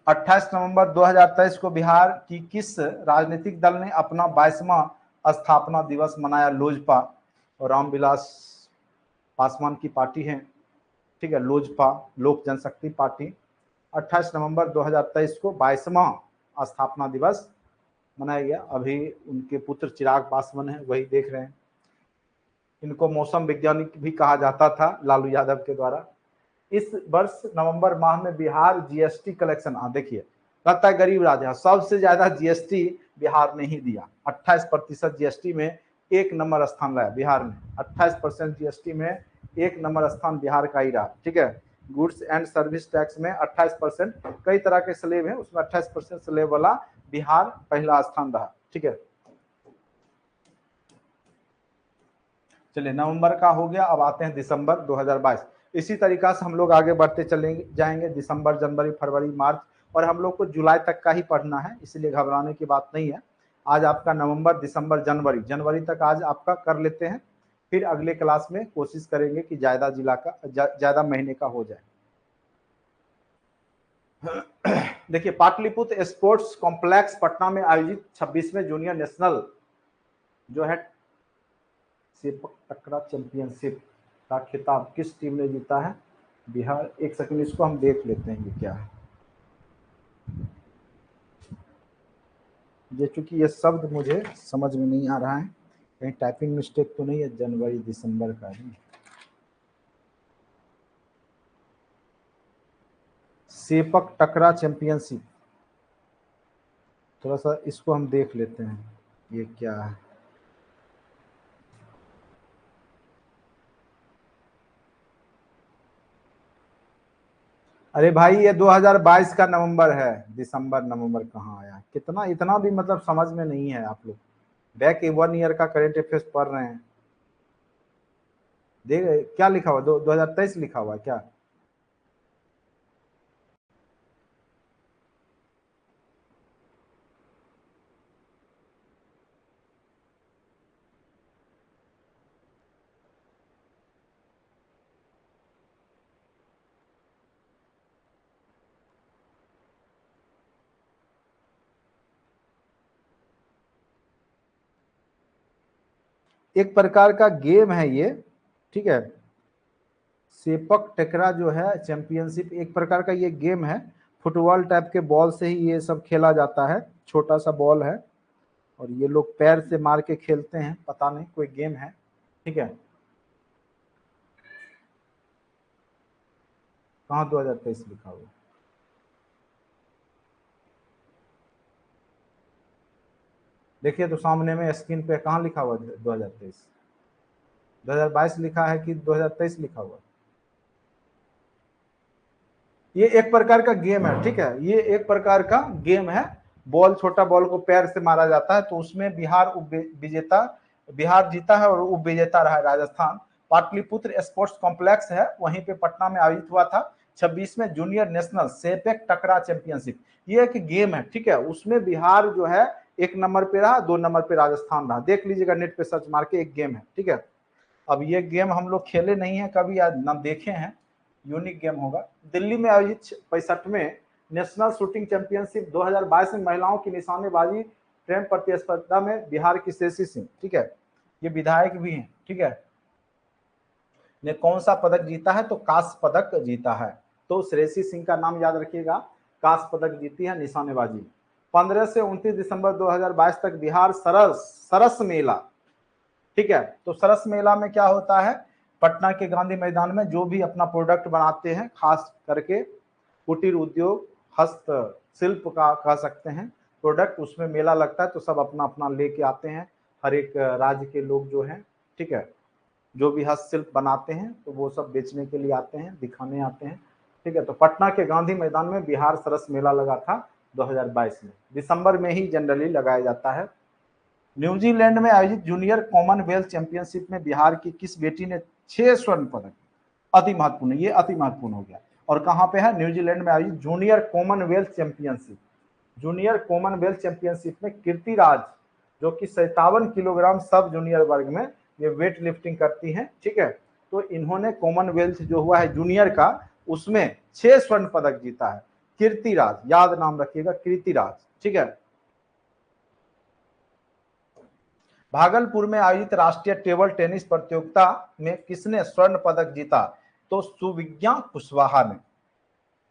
28 नवंबर 2023 को बिहार की किस राजनीतिक दल ने अपना 22वां स्थापना दिवस मनाया? लोजपा और रामविलास पासवान की पार्टी है। ठीक है, लोजपा लोक जनशक्ति पार्टी 28 नवंबर 2023 को 22वां स्थापना दिवस मनाया गया। अभी उनके पुत्र चिराग पासवान है, वही देख रहे हैं। इनको मौसम वैज्ञानिक भी कहा जाता था लालू यादव के द्वारा। इस वर्ष नवंबर माह में बिहार जीएसटी कलेक्शन, देखिए लगता है गरीब राज्य, सबसे ज्यादा जीएसटी बिहार ने ही दिया। 28% जीएसटी में एक नंबर स्थान लाया बिहार ने। 28% जीएसटी में एक नंबर स्थान बिहार का ही रहा। ठीक है, गुड्स एंड सर्विस टैक्स में 28%, कई तरह के स्लेब है उसमें 28% स्लेब वाला बिहार पहला स्थान रहा। ठीक है, चलिए नवंबर का हो गया, अब आते हैं दिसंबर 2022। इसी तरीका से हम लोग आगे बढ़ते चलेंगे जाएंगे, दिसंबर, जनवरी, फरवरी, मार्च, और हम लोग को जुलाई तक का ही पढ़ना है, इसलिए घबराने की बात नहीं है। आज आपका नवंबर, दिसंबर, जनवरी, जनवरी तक आज आपका कर लेते हैं, फिर अगले क्लास में कोशिश करेंगे कि ज्यादा जिला का ज्यादा महीने का हो जाए। देखिए, पाटलिपुत्र स्पोर्ट्स कॉम्प्लेक्स पटना में आयोजित 26वें जूनियर नेशनल जो है सेपक टकरा चैंपियनशिप का खिताब किस टीम ने जीता है? बिहार। एक सेकंड, इसको हम देख लेते हैं ये क्या है। ये चूंकि ये शब्द मुझे समझ में नहीं आ रहा है, कहीं टाइपिंग मिस्टेक तो नहीं है? जनवरी दिसंबर का ही सेपक टकरा चैंपियनशिप, थोड़ा सा इसको हम देख लेते हैं ये क्या है। अरे भाई ये 2022 का नवंबर है, दिसंबर नवंबर कहाँ आया? कितना, इतना भी मतलब समझ में नहीं है आप लोग। बैक 1 ईयर का करेंट अफेयर्स पढ़ रहे हैं, देख क्या लिखा हुआ, 2023 लिखा हुआ है क्या? एक प्रकार का गेम है ये। ठीक है, सेपक टकरा जो है चैंपियनशिप एक प्रकार का ये गेम है। फुटबॉल टाइप के बॉल से ही ये सब खेला जाता है, छोटा सा बॉल है और ये लोग पैर से मार के खेलते हैं, पता नहीं कोई गेम है। ठीक है, कहाँ 2023 लिखा हुआ? देखिए तो सामने में स्क्रीन पे कहाँ लिखा हुआ 2023? 2022 लिखा है कि 2023 लिखा हुआ? ये एक प्रकार का गेम है। ठीक है, ये एक प्रकार का गेम है, बॉल, छोटा बॉल को पैर से मारा जाता है। तो उसमें बिहार विजेता, बिहार जीता है और उप विजेता रहा है राजस्थान। पाटलिपुत्र स्पोर्ट्स कॉम्प्लेक्स है, वहीं पे पटना में आयोजित हुआ था 26वें जूनियर नेशनल सेपेक टकरा चैंपियनशिप। ये एक गेम है। ठीक है, उसमें बिहार जो है 1 नंबर पे रहा, 2 नंबर पे राजस्थान रहा। देख लीजिएगा नेट पे सर्च मार के, एक गेम है। ठीक है, अब ये गेम हम लोग खेले नहीं है कभी, या ना देखे हैं, यूनिक गेम होगा। दिल्ली में आयोजित 65वें नेशनल शूटिंग चैंपियनशिप 2022 में महिलाओं की निशानेबाजी ट्रेन प्रतिस्पर्धा में बिहार की श्रेयसी सिंह, ठीक है, ये विधायक भी हैं, ठीक है, ने कौन सा पदक जीता है? तो कांस्य पदक जीता है। तो श्रेयसी सिंह का नाम याद रखिएगा, कांस्य पदक जीती है निशानेबाजी। 15 से 29 दिसंबर 2022 तक बिहार सरस मेला। ठीक है, तो सरस मेला में क्या होता है? पटना के गांधी मैदान में जो भी अपना प्रोडक्ट बनाते हैं, खास करके कुटीर उद्योग, हस्त शिल्प का कह सकते हैं प्रोडक्ट, उसमें मेला लगता है तो सब अपना अपना लेके आते हैं। हर एक राज्य के लोग जो हैं, ठीक है, जो भी हस्तशिल्प बनाते हैं तो वो सब बेचने के लिए आते हैं, दिखाने आते हैं। ठीक है, तो पटना के गांधी मैदान में बिहार सरस मेला लगा था 2022 में, दिसंबर में ही जनरली लगाया जाता है। न्यूजीलैंड में आयोजित जूनियर कॉमनवेल्थ चैंपियनशिप में बिहार की किस बेटी ने 6 स्वर्ण पदक, अति महत्वपूर्ण, ये अति महत्वपूर्ण हो गया। और कहाँ पे है? न्यूजीलैंड में आयोजित junior Commonwealth championship. Junior Commonwealth championship में कीर्तिराज, जो कि 57 किलोग्राम सब जूनियर वर्ग में ये वेट लिफ्टिंग करती हैं, ठीक है, तो इन्होंने कॉमनवेल्थ जो हुआ है जूनियर का, उसमें 6 स्वर्ण पदक जीता है। कीर्तिराज, याद नाम रखिएगा, कीर्तिराज, ठीक है। भागलपुर में आयोजित राष्ट्रीय टेबल टेनिस प्रतियोगिता में किसने स्वर्ण पदक जीता? तो सुविज्ञा कुशवाहा ने।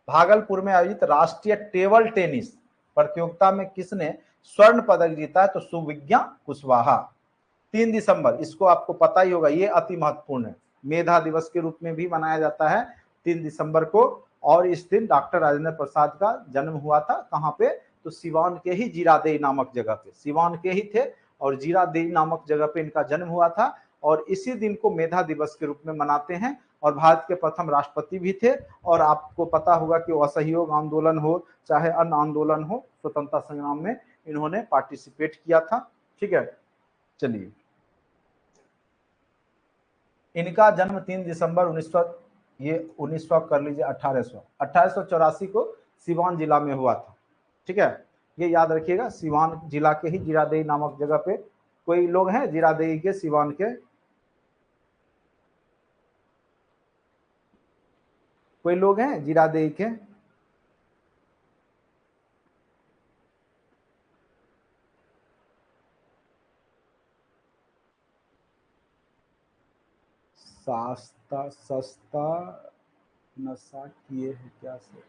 भागलपुर में आयोजित राष्ट्रीय टेबल टेनिस प्रतियोगिता में किसने स्वर्ण पदक जीता है? तो सुविज्ञा कुशवाहा। 3 दिसंबर, इसको आपको पता ही होगा, ये अति महत्वपूर्ण है, मेधा दिवस के रूप में भी मनाया जाता है 3 दिसंबर को। और इस दिन डॉक्टर राजेंद्र प्रसाद का जन्म हुआ था। कहाँ पे? तो सिवान के ही जीरादेई नामक जगह पे, सिवान के ही थे और जीरादेई नामक जगह पे इनका जन्म हुआ था। और इसी दिन को मेधा दिवस के रूप में मनाते हैं। और भारत के प्रथम राष्ट्रपति भी थे। और आपको पता होगा कि असहयोग आंदोलन हो चाहे अन्य आंदोलन हो, स्वतंत्रता संग्राम में इन्होंने पार्टिसिपेट किया था। ठीक है, चलिए, इनका जन्म 3 दिसंबर 1900 कर लीजिए 1884 को सिवान जिला में हुआ था। ठीक है, ये याद रखिएगा, सिवान जिला के ही जीरादेई नामक जगह पे। कोई लोग हैं जीरादेई के, सिवान के? कोई लोग हैं जीरादेई के? सस्ता सस्ता नशा किए हैं क्या से?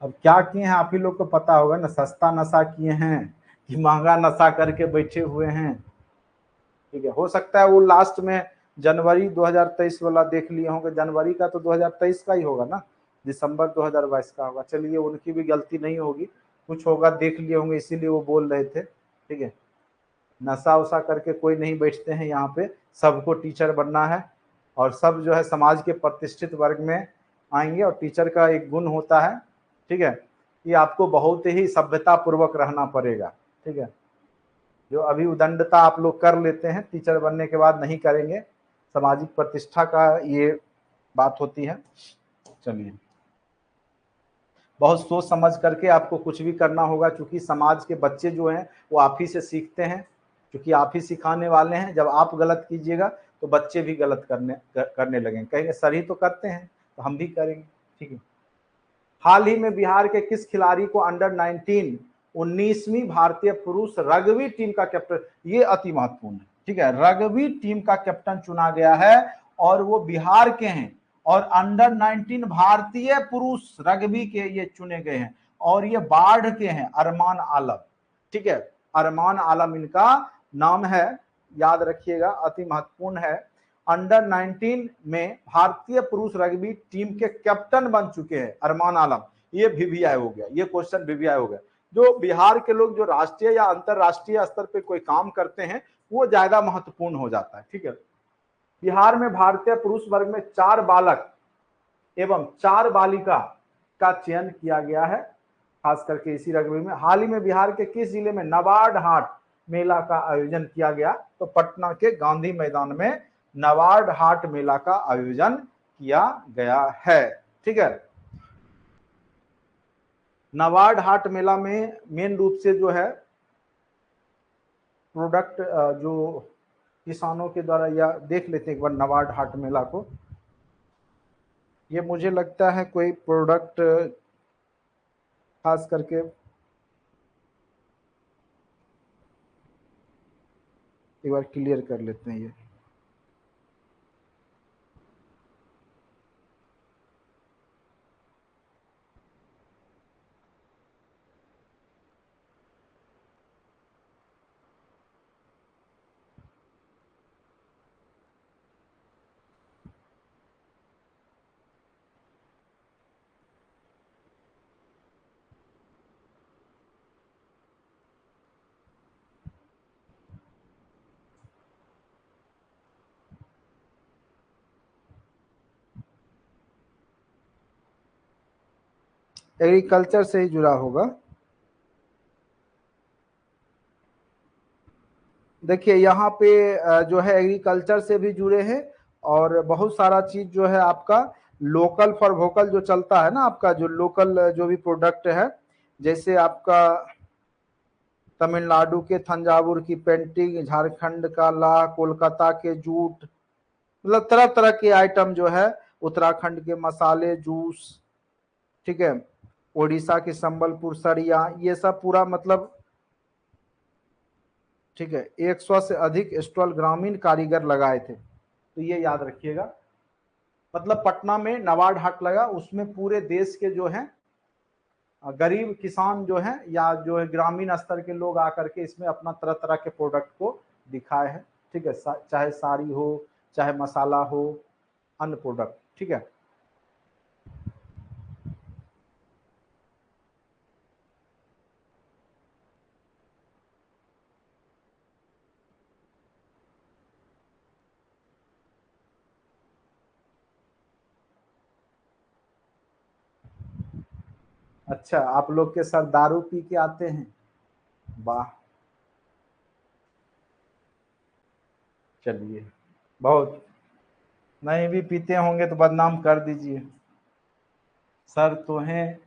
अब क्या किए हैं आप ही लोग को पता होगा ना, सस्ता नशा किए हैं कि महंगा नशा करके बैठे हुए हैं। ठीक है, हो सकता है वो लास्ट में जनवरी 2023 वाला देख लिए होंगे, जनवरी का तो 2023 का ही होगा ना, दिसंबर 2022 का होगा। चलिए, उनकी भी गलती नहीं होगी, कुछ होगा देख लिए होंगे इसीलिए वो बोल रहे थे। ठीक है, नशा उशा करके कोई नहीं बैठते हैं यहाँ पे, सबको टीचर बनना है और सब जो है समाज के प्रतिष्ठित वर्ग में आएंगे। और टीचर का एक गुण होता है, ठीक है, कि आपको बहुत ही सभ्यता पूर्वक रहना पड़ेगा। ठीक है, जो अभी उदंडता आप लोग कर लेते हैं टीचर बनने के बाद नहीं करेंगे, सामाजिक प्रतिष्ठा का ये बात होती है। चलिए, बहुत सोच समझ करके आपको कुछ भी करना होगा, क्योंकि समाज के बच्चे जो हैं वो आप ही से सीखते हैं, क्योंकि आप ही सिखाने वाले हैं। जब आप गलत कीजिएगा तो बच्चे भी गलत करने लगेंगे, कहेंगे सर ही तो करते हैं तो हम भी करेंगे। ठीक है, हाल ही में बिहार के किस खिलाड़ी को अंडर 19 19वीं भारतीय पुरुष रग्बी टीम का कैप्टन, ये अति महत्वपूर्ण है, ठीक है, रग्बी टीम का कैप्टन चुना गया है और वो बिहार के हैं। और अंडर 19 भारतीय पुरुष रग्बी के ये चुने गए हैं और ये बाढ़ के हैं, अरमान आलम। ठीक है, अरमान आलम इनका नाम है, याद रखिएगा, अति महत्वपूर्ण है। अंडर 19 में भारतीय पुरुष रग्बी टीम के कैप्टन बन चुके हैं अरमान आलम। ये वीवीआई हो गया, ये क्वेश्चन वीवीआई हो गया। जो बिहार के लोग जो राष्ट्रीय या अंतरराष्ट्रीय स्तर पे कोई काम करते हैं वो ज्यादा महत्वपूर्ण हो जाता है। ठीक है, बिहार में भारतीय पुरुष वर्ग में 4 बालक एवं 4 बालिका का चयन किया गया है, खास करके इसी रग्बी में। हाल ही में बिहार के किस जिले में नवाड हाट मेला का आयोजन किया गया? तो पटना के गांधी मैदान में नवाड हाट मेला का आयोजन किया गया है। ठीक है, नवाड हाट मेला में मेन रूप से जो है प्रोडक्ट जो किसानों के द्वारा, या देख लेते हैं एक बार नवाड हाट मेला को। ये मुझे लगता है कोई प्रोडक्ट खास करके, एक बार क्लियर कर लेते हैं। ये एग्रीकल्चर से ही जुड़ा होगा। देखिए यहाँ पे जो है एग्रीकल्चर से भी जुड़े हैं, और बहुत सारा चीज जो है आपका लोकल फॉर वोकल जो चलता है ना, आपका जो लोकल जो भी प्रोडक्ट है, जैसे आपका तमिलनाडु के थंजावुर की पेंटिंग, झारखंड का ला, कोलकाता के जूट, मतलब तरह तरह के आइटम जो है, उत्तराखंड के मसाले, जूस, ठीक है, उड़ीसा की संबलपुर सड़िया, ये सब पूरा मतलब, ठीक है, 100 से अधिक स्टॉल ग्रामीण कारीगर लगाए थे। तो ये याद रखिएगा, मतलब पटना में नवाड हाट लगा, उसमें पूरे देश के जो है गरीब किसान जो है या जो है ग्रामीण स्तर के लोग आकर के इसमें अपना तरह तरह के प्रोडक्ट को दिखाए हैं, ठीक है, चाहे साड़ी हो, चाहे मसाला हो, अन्य प्रोडक्ट, ठीक है। अच्छा, आप लोग के सर दारू पी के आते हैं? वाह, चलिए, बहुत, नहीं भी पीते होंगे तो बदनाम कर दीजिए, सर तो हैं।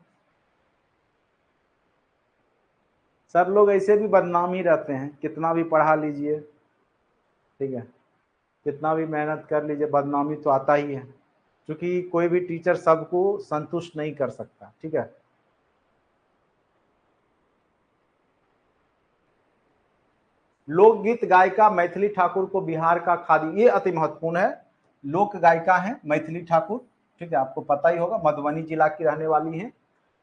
सर लोग ऐसे भी बदनाम ही रहते हैं, कितना भी पढ़ा लीजिए, ठीक है, कितना भी मेहनत कर लीजिए, बदनामी तो आता ही है, क्योंकि कोई भी टीचर सबको संतुष्ट नहीं कर सकता, ठीक है। लोकगीत गायिका मैथिली ठाकुर को बिहार का खादी, ये अति महत्वपूर्ण है, लोक गायिका है मैथिली ठाकुर, ठीक है, आपको पता ही होगा, मधुबनी जिला की रहने वाली हैं,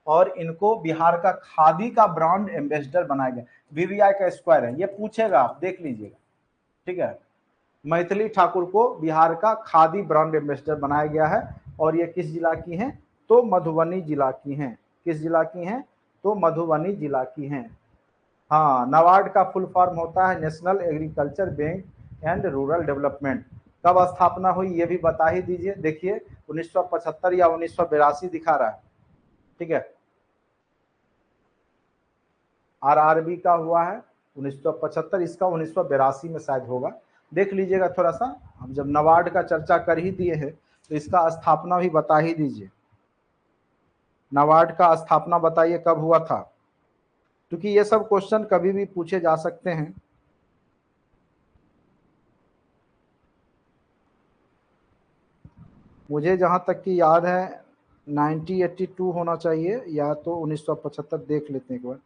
और इनको बिहार का खादी का ब्रांड एम्बेसडर बनाया गया, वीवीआई का स्क्वायर है, ये पूछेगा, आप देख लीजिएगा, ठीक है। मैथिली ठाकुर को बिहार का खादी ब्रांड एम्बेसडर बनाया गया है, और ये किस जिला की हैं? तो मधुबनी जिला की हैं। किस जिला की हैं? तो मधुबनी जिला की हैं। हाँ, नाबार्ड का फुल फॉर्म होता है national agriculture bank and rural development. कब स्थापना हुई ये भी बता ही दीजिए। देखिए 1975 या 1982 दिखा रहा है, ठीक है। आरआरबी का हुआ है 1975, इसका 1982 में शायद होगा, देख लीजिएगा थोड़ा सा। हम जब नाबार्ड का चर्चा कर ही दिए हैं तो इसका स्थापना भी बता ही दीजिए। नाबार्ड का स्थापना बताइए कब हुआ था, क्योंकि ये सब क्वेश्चन कभी भी पूछे जा सकते हैं। मुझे जहां तक कि याद है 1982 होना चाहिए, या तो 1975, देख लेते हैं एक बार।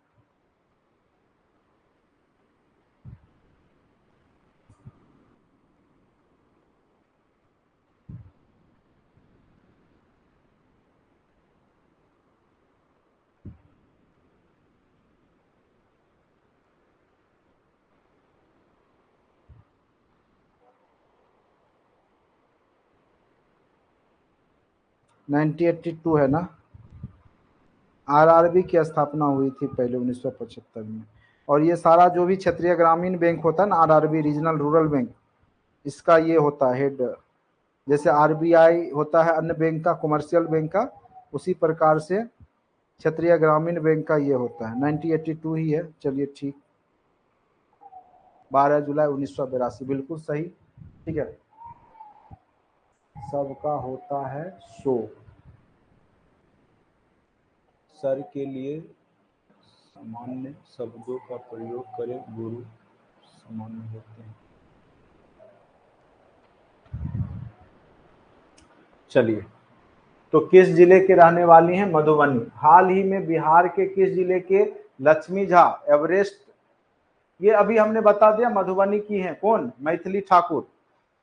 नाइनटीन एट्टी टू है ना। आरआरबी की स्थापना हुई थी पहले 1975 में। और ये सारा जो भी क्षेत्रीय ग्रामीण बैंक होता है ना, आरआरबी रीजनल रूरल बैंक, इसका ये होता है हेड। जैसे आरबीआई होता है अन्य बैंक का, कमर्शियल बैंक का, उसी प्रकार से क्षेत्रीय ग्रामीण बैंक का ये होता है। 1982 ही है, चलिए ठीक। 12 जुलाई 1982, बिल्कुल सही, ठीक है। सबका होता है सो, सर के लिए सामान्य शब्दों का प्रयोग करें, गुरु सामान्य होते हैं। चलिए, तो किस जिले के रहने वाली हैं? मधुबनी। हाल ही में बिहार के किस जिले के लक्ष्मी झा एवरेस्ट, ये अभी हमने बता दिया मधुबनी की हैं, कौन? मैथिली ठाकुर।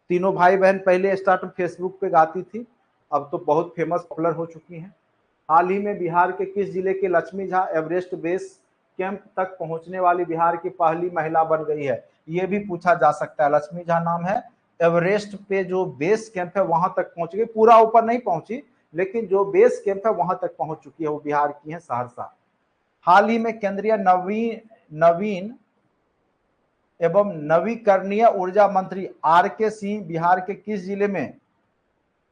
तीनों भाई बहन पहले स्टार्ट फेसबुक पे गाती थी, अब तो बहुत फेमस पॉपुलर हो चुकी हैं। हाल ही में बिहार के किस जिले के Lakshmi Jha Everest base camp तक पहुंचने वाली बिहार की पहली महिला बन गई है? ये भी पूछा जा सकता है। लक्ष्मी झा नाम है, एवरेस्ट पे जो बेस कैंप है वहां तक पहुंच गई, पूरा ऊपर नहीं पहुंची, लेकिन जो बेस कैंप है वहां तक पहुंच चुकी है, वो बिहार की है, सहरसा। हाल ही में केंद्रीय नवीन एवं नवीकरणीय ऊर्जा मंत्री आर के सिंह बिहार के किस जिले में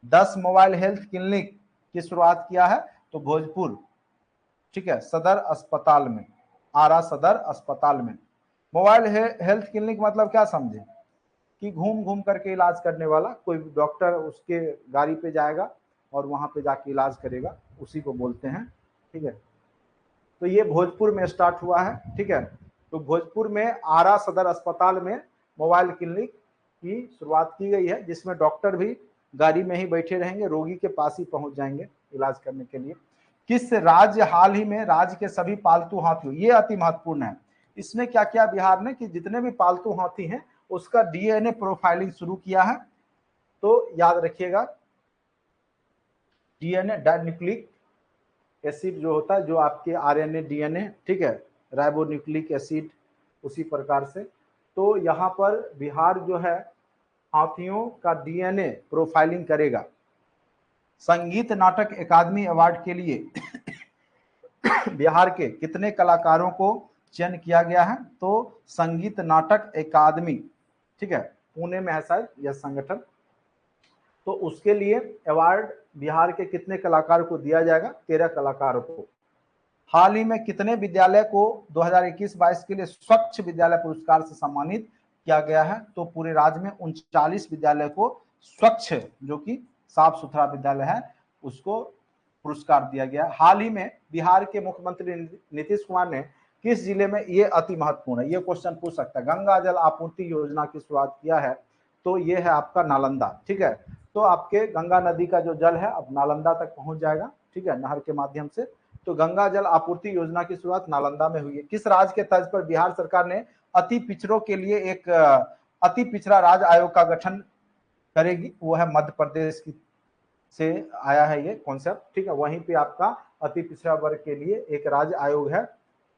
10 मोबाइल हेल्थ क्लिनिक की शुरुआत किया है? तो भोजपुर। ठीक है, सदर अस्पताल में, आरा सदर अस्पताल में। मोबाइल हेल्थ क्लिनिक मतलब क्या समझे कि घूम घूम करके इलाज करने वाला, कोई डॉक्टर उसके गाड़ी पे जाएगा और वहां पे जाके इलाज करेगा, उसी को बोलते हैं। ठीक है, तो ये भोजपुर में स्टार्ट हुआ है। ठीक है, तो भोजपुर में आरा सदर अस्पताल में मोबाइल क्लिनिक की शुरुआत की गई है, जिसमें डॉक्टर भी गाड़ी में ही बैठे रहेंगे, रोगी के पास ही पहुंच जाएंगे इलाज करने के लिए। किस राज्य हाल ही में राज्य के सभी पालतू हाथियों, ये अति महत्वपूर्ण है, इसमें क्या क्या बिहार ने कि जितने भी पालतू हाथी हैं उसका डीएनए प्रोफाइलिंग शुरू किया है। तो याद रखिएगा, डीएनए डाइन्यूक्लिक एसिड जो होता है, जो आपके आरएनए डीएनए, ठीक है, राइबोन्यूक्लिक एसिड, उसी प्रकार से। तो यहाँ पर बिहार जो है हाथियों का डीएनए प्रोफाइलिंग करेगा। संगीत नाटक अकादमी अवार्ड के लिए बिहार के कितने कलाकारों को चयन किया गया है? तो संगीत नाटक अकादमी, ठीक है, पुणे में है शायद यह संगठन, तो उसके लिए अवार्ड बिहार के कितने कलाकारों को दिया जाएगा? 13 कलाकारों को। हाल ही में कितने विद्यालय को 2021-22 के लिए स्वच्छ विद्यालय पुरस्कार से सम्मानित किया गया है? तो पूरे राज्य में 39 विद्यालय को स्वच्छ, जो कि साफ सुथरा विद्यालय है, उसको पुरस्कार दिया गया। हाल ही में बिहार के मुख्यमंत्री नीतीश कुमार ने किस जिले में, ये अति महत्वपूर्ण है, ये क्वेश्चन पूछ सकता है, गंगा जल आपूर्ति योजना की शुरुआत किया है? तो ये है आपका नालंदा। ठीक है, तो आपके गंगा नदी का जो जल है अब नालंदा तक पहुंच जाएगा, ठीक है, नहर के माध्यम से। तो गंगा जल आपूर्ति योजना की शुरुआत नालंदा में हुई है। किस राज्य के तर्ज पर बिहार सरकार ने अति पिछड़ों के लिए एक अति पिछड़ा राज्य आयोग का गठन करेगी? वो है मध्य प्रदेश की से आया है ये कॉन्सेप्ट। ठीक है, वहीं पे आपका अति पिछड़ा वर्ग के लिए एक राज्य आयोग है,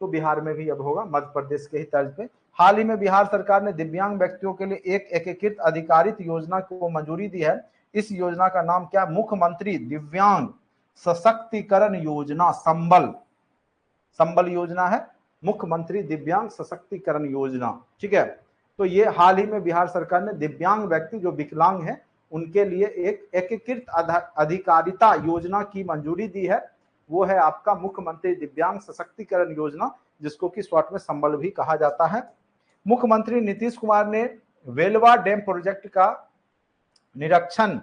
तो बिहार में भी अब होगा मध्य प्रदेश के ही तर्ज पे। हाल ही में बिहार सरकार ने दिव्यांग व्यक्तियों के लिए एक एकीकृत अधिकारित योजना को मंजूरी दी है। इस योजना का नाम क्या? मुख्यमंत्री दिव्यांग सशक्तिकरण योजना, संबल योजना है, मुख्यमंत्री दिव्यांग सशक्तिकरण योजना। ठीक है, तो ये हाल ही में बिहार सरकार ने दिव्यांग व्यक्ति जो विकलांग है उनके लिए एक एकीकृत अधिकारिता योजना की मंजूरी दी है, वो है आपका मुख्यमंत्री दिव्यांग सशक्तिकरण योजना, जिसको कि शॉर्ट में संबल भी कहा जाता है। मुख्यमंत्री नीतीश कुमार ने वेलवा डैम प्रोजेक्ट का निरीक्षण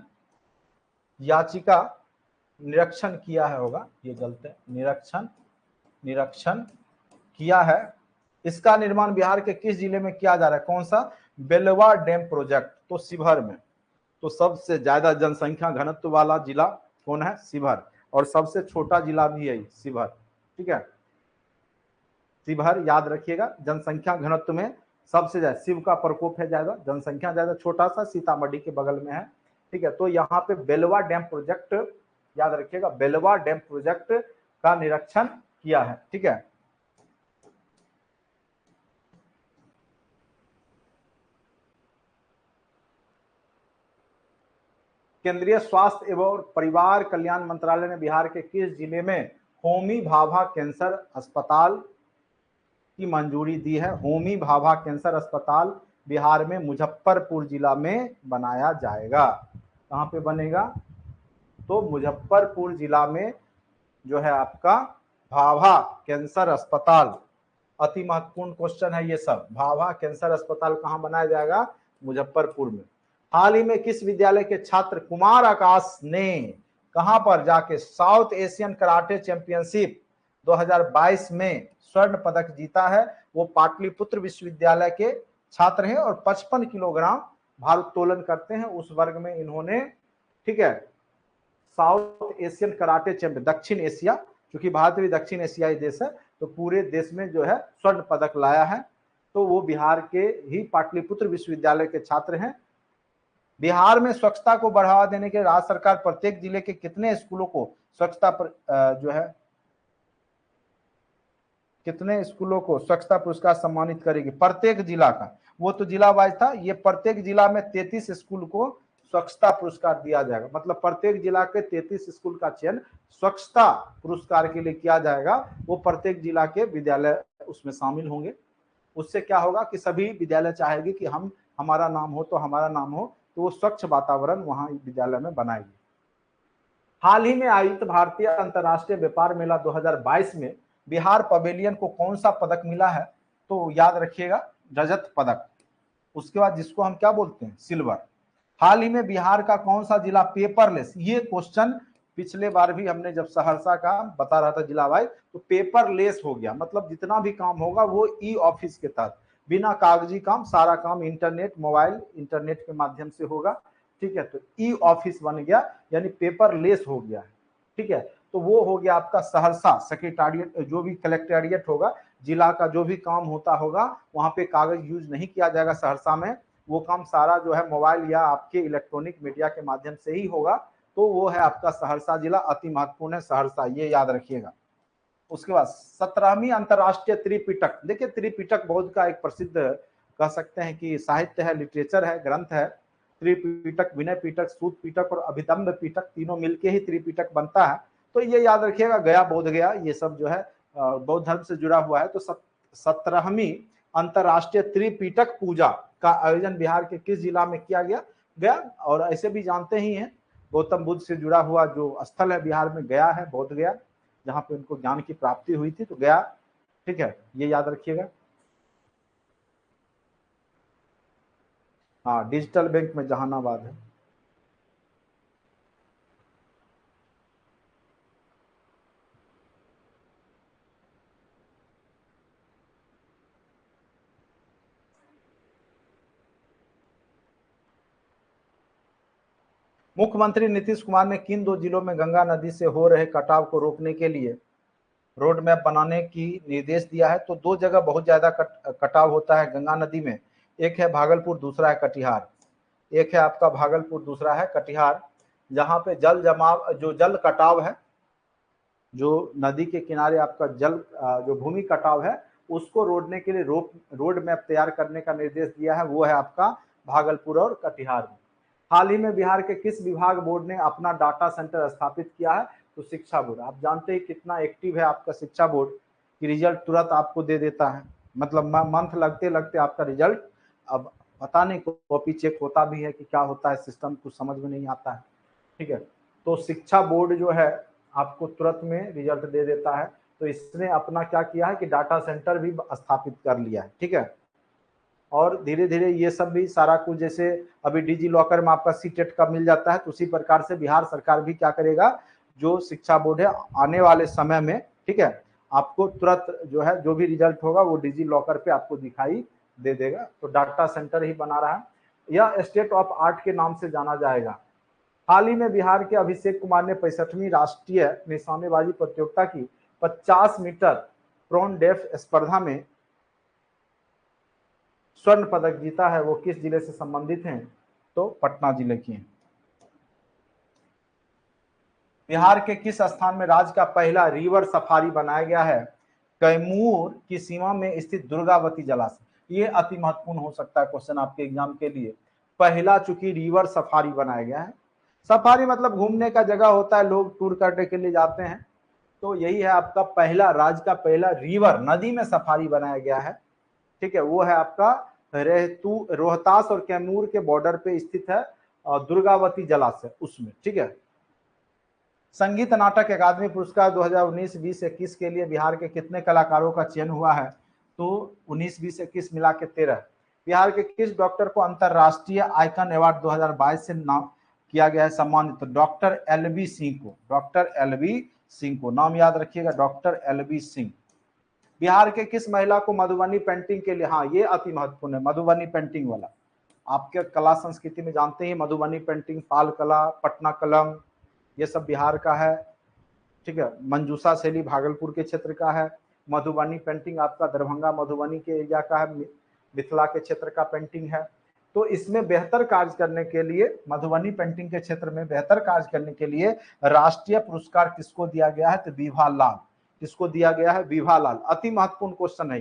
किया है, होगा ये गलत है, निरीक्षण किया है। इसका निर्माण बिहार के किस जिले में किया जा रहा है? कौन सा? बेलवा डैम प्रोजेक्ट, तो शिवहर में। तो सबसे ज्यादा जनसंख्या घनत्व वाला जिला कौन है? शिवहर। और सबसे छोटा जिला भी है शिवहर। ठीक है, शिवहर याद रखिएगा, जनसंख्या घनत्व में सबसे ज्यादा, शिव का प्रकोप है ज्यादा, जनसंख्या ज्यादा, छोटा सा सीतामढ़ी के बगल में है। ठीक है, तो यहाँ पे बेलवा डैम प्रोजेक्ट याद रखिएगा, बेलवा डैम प्रोजेक्ट का निरीक्षण किया है। ठीक है, केंद्रीय स्वास्थ्य एवं परिवार कल्याण मंत्रालय ने बिहार के किस जिले में होमी भाभा कैंसर अस्पताल की मंजूरी दी है? होमी भाभा कैंसर अस्पताल बिहार में मुजफ्फरपुर जिला में बनाया जाएगा। कहां पे बनेगा? तो मुजफ्फरपुर जिला में जो है आपका भाभा कैंसर अस्पताल। अति महत्वपूर्ण क्वेश्चन है ये सब। भाभा कैंसर अस्पताल कहां बनाया जाएगा? मुजफ्फरपुर में। हाल ही में किस विद्यालय के छात्र कुमार आकाश ने कहां पर जाके साउथ एशियन कराटे चैंपियनशिप 2022 में स्वर्ण पदक जीता है? वो पाटलिपुत्र विश्वविद्यालय के छात्र हैं और 55 किलोग्राम भारोत्तोलन करते हैं, उस वर्ग में इन्होंने, ठीक है, साउथ एशियन कराटे चैंपियन, दक्षिण एशिया, क्योंकि भारत भी दक्षिण एशियाई देश है, तो पूरे देश में जो है स्वर्ण पदक लाया है। तो वो बिहार के ही पाटलिपुत्र विश्वविद्यालय के छात्र हैं। बिहार में स्वच्छता को बढ़ावा देने के राज्य सरकार प्रत्येक जिले के कितने स्कूलों को स्वच्छता पर जो है कितने स्कूलों को स्वच्छता पुरस्कार सम्मानित करेगी? प्रत्येक जिला का, वो तो जिला वाइज था, ये प्रत्येक जिला में 33 स्कूल को स्वच्छता पुरस्कार दिया जाएगा। मतलब प्रत्येक जिला के 33 स्कूल का चयन स्वच्छता पुरस्कार के लिए किया जाएगा। वो प्रत्येक जिला के विद्यालय उसमें शामिल होंगे। उससे क्या होगा कि सभी विद्यालय चाहेगी कि हमारा नाम हो, तो हमारा नाम हो, तो वो स्वच्छ वातावरण वहां विद्यालय में बनाएगी। हाल ही में आयोजित भारतीय अंतर्राष्ट्रीय व्यापार मेला 2022 में बिहार पवेलियन को कौन सा पदक मिला है, तो याद रखिएगा रजत पदक। उसके बाद जिसको हम क्या बोलते हैं, सिल्वर। हाल ही में बिहार का कौन सा जिला पेपरलेस, ये क्वेश्चन पिछले बार भी हमने जब सहरसा का बता रहा था जिला वाइज, तो पेपरलेस हो गया, मतलब जितना भी काम होगा वो ई ऑफिस के तहत, बिना कागजी काम, सारा काम इंटरनेट, मोबाइल इंटरनेट के माध्यम से होगा। ठीक है, तो ई ऑफिस बन गया, यानी पेपरलेस हो गया है। ठीक है, तो वो हो गया आपका सहरसा सेक्रेटारिएट, जो भी कलेक्टेरिएट होगा, जिला का जो भी काम होता होगा वहां पे कागज यूज नहीं किया जाएगा सहरसा में, वो काम सारा जो है मोबाइल या आपके इलेक्ट्रॉनिक मीडिया के माध्यम से ही होगा। तो वो है आपका सहरसा जिला, अति महत्वपूर्ण है सहरसा, ये याद रखिएगा। उसके बाद 17वीं अंतरराष्ट्रीय त्रिपिटक, देखिए त्रिपिटक बौद्ध का एक प्रसिद्ध कह सकते हैं कि साहित्य है, लिटरेचर है, ग्रंथ है। त्रिपिटक, विनय पिटक, सूत पिटक और अभिधम्म पिटक, तीनों मिलके ही त्रिपिटक बनता है। तो ये याद रखिएगा, गया बोध गया ये सब जो है बौद्ध धर्म से जुड़ा हुआ है। तो 17वीं अंतरराष्ट्रीय त्रिपिटक पूजा का आयोजन बिहार के किस जिला में किया गया। और ऐसे भी जानते ही हैं, गौतम बुद्ध से जुड़ा हुआ जो स्थल है बिहार में गया है, बोध गया, जहां पे उनको ज्ञान की प्राप्ति हुई थी, तो गया। ठीक है, ये याद रखिएगा। हाँ, डिजिटल बैंक में जहानाबाद है। मुख्यमंत्री नीतीश कुमार ने किन दो जिलों में गंगा नदी से हो रहे कटाव को रोकने के लिए रोड मैप बनाने की निर्देश दिया है। तो दो जगह बहुत ज्यादा कटाव होता है गंगा नदी में, एक है भागलपुर, दूसरा है कटिहार। एक है आपका भागलपुर, दूसरा है कटिहार, जहां पे जल जमाव, जो जल कटाव है, जो नदी के किनारे आपका जल जो भूमि कटाव है, उसको रोकने के लिए रोड मैप तैयार करने का निर्देश दिया है, वो है आपका भागलपुर और कटिहार में। हाल ही में बिहार के किस विभाग बोर्ड ने अपना डाटा सेंटर स्थापित किया है, तो शिक्षा बोर्ड। आप जानते हैं कितना एक्टिव है आपका शिक्षा बोर्ड, कि रिजल्ट तुरंत आपको दे देता है, मतलब मंथ लगते लगते आपका रिजल्ट, अब पता नहीं कॉपी चेक होता भी है कि क्या होता है, सिस्टम कुछ समझ में नहीं आता है। ठीक है, तो शिक्षा बोर्ड जो है आपको तुरंत में रिजल्ट दे देता है। तो इसने अपना क्या किया है कि डाटा सेंटर भी स्थापित कर लिया है। ठीक है, और धीरे धीरे ये सब भी सारा कुछ, जैसे अभी डिजी लॉकर में आपका सीटेट का मिल जाता है, तो उसी प्रकार से बिहार सरकार भी क्या करेगा, जो शिक्षा बोर्ड है आने वाले समय में, ठीक है, आपको तुरंत जो है जो भी रिजल्ट होगा वो डिजी लॉकर पे आपको दिखाई दे देगा। तो डाटा सेंटर ही बना रहा है, यह स्टेट ऑफ आर्ट के नाम से जाना जाएगा। हाल ही में बिहार के अभिषेक कुमार ने 65वीं राष्ट्रीय निशानेबाजी प्रतियोगिता की 50 मीटर प्रोन डेफ स्पर्धा में स्वर्ण पदक जीता है। वो किस जिले से संबंधित हैं, तो पटना जिले की हैं। बिहार के किस स्थान में राज्य का पहला रिवर सफारी बनाया गया है, कैमूर की सीमा में स्थित दुर्गावती जलाशय। ये अति महत्वपूर्ण हो सकता है क्वेश्चन आपके एग्जाम के लिए। पहला चूंकि रिवर सफारी बनाया गया है, सफारी मतलब घूमने का जगह होता है, लोग टूर करने के लिए जाते हैं, तो यही है आपका पहला, राज्य का पहला रिवर, नदी में सफारी बनाया गया है। ठीक है, वो है आपका रोहतास और कैमूर के बॉर्डर पे स्थित है दुर्गावती जलाशय, उसमें। ठीक है, संगीत नाटक अकादमी पुरस्कार 2019-20-21 के लिए बिहार के कितने कलाकारों का चयन हुआ है, तो 19-20-21 मिला के 13। बिहार के किस डॉक्टर को अंतरराष्ट्रीय आइकन अवार्ड 2022 से नाम किया गया है, सम्मानित, तो डॉक्टर एलबी सिंह को, डॉक्टर एलबी सिंह को, नाम याद रखिएगा, डॉक्टर एलबी सिंह। बिहार के किस महिला को मधुबनी पेंटिंग के लिए, हाँ ये अति महत्वपूर्ण है, मधुबनी पेंटिंग वाला, आपके कला संस्कृति में जानते हैं मधुबनी पेंटिंग, पाल कला, पटना कलम, ये सब बिहार का है। ठीक है, मंजूषा शैली भागलपुर के क्षेत्र का है, मधुबनी पेंटिंग आपका दरभंगा मधुबनी के एरिया का है, मिथिला के क्षेत्र का पेंटिंग है। तो इसमें बेहतर कार्य करने के लिए, मधुबनी पेंटिंग के क्षेत्र में बेहतर कार्य करने के लिए राष्ट्रीय पुरस्कार किसको दिया गया है, तो विभा लाल। किसको दिया गया है, विभा लाल। अति महत्वपूर्ण क्वेश्चन है,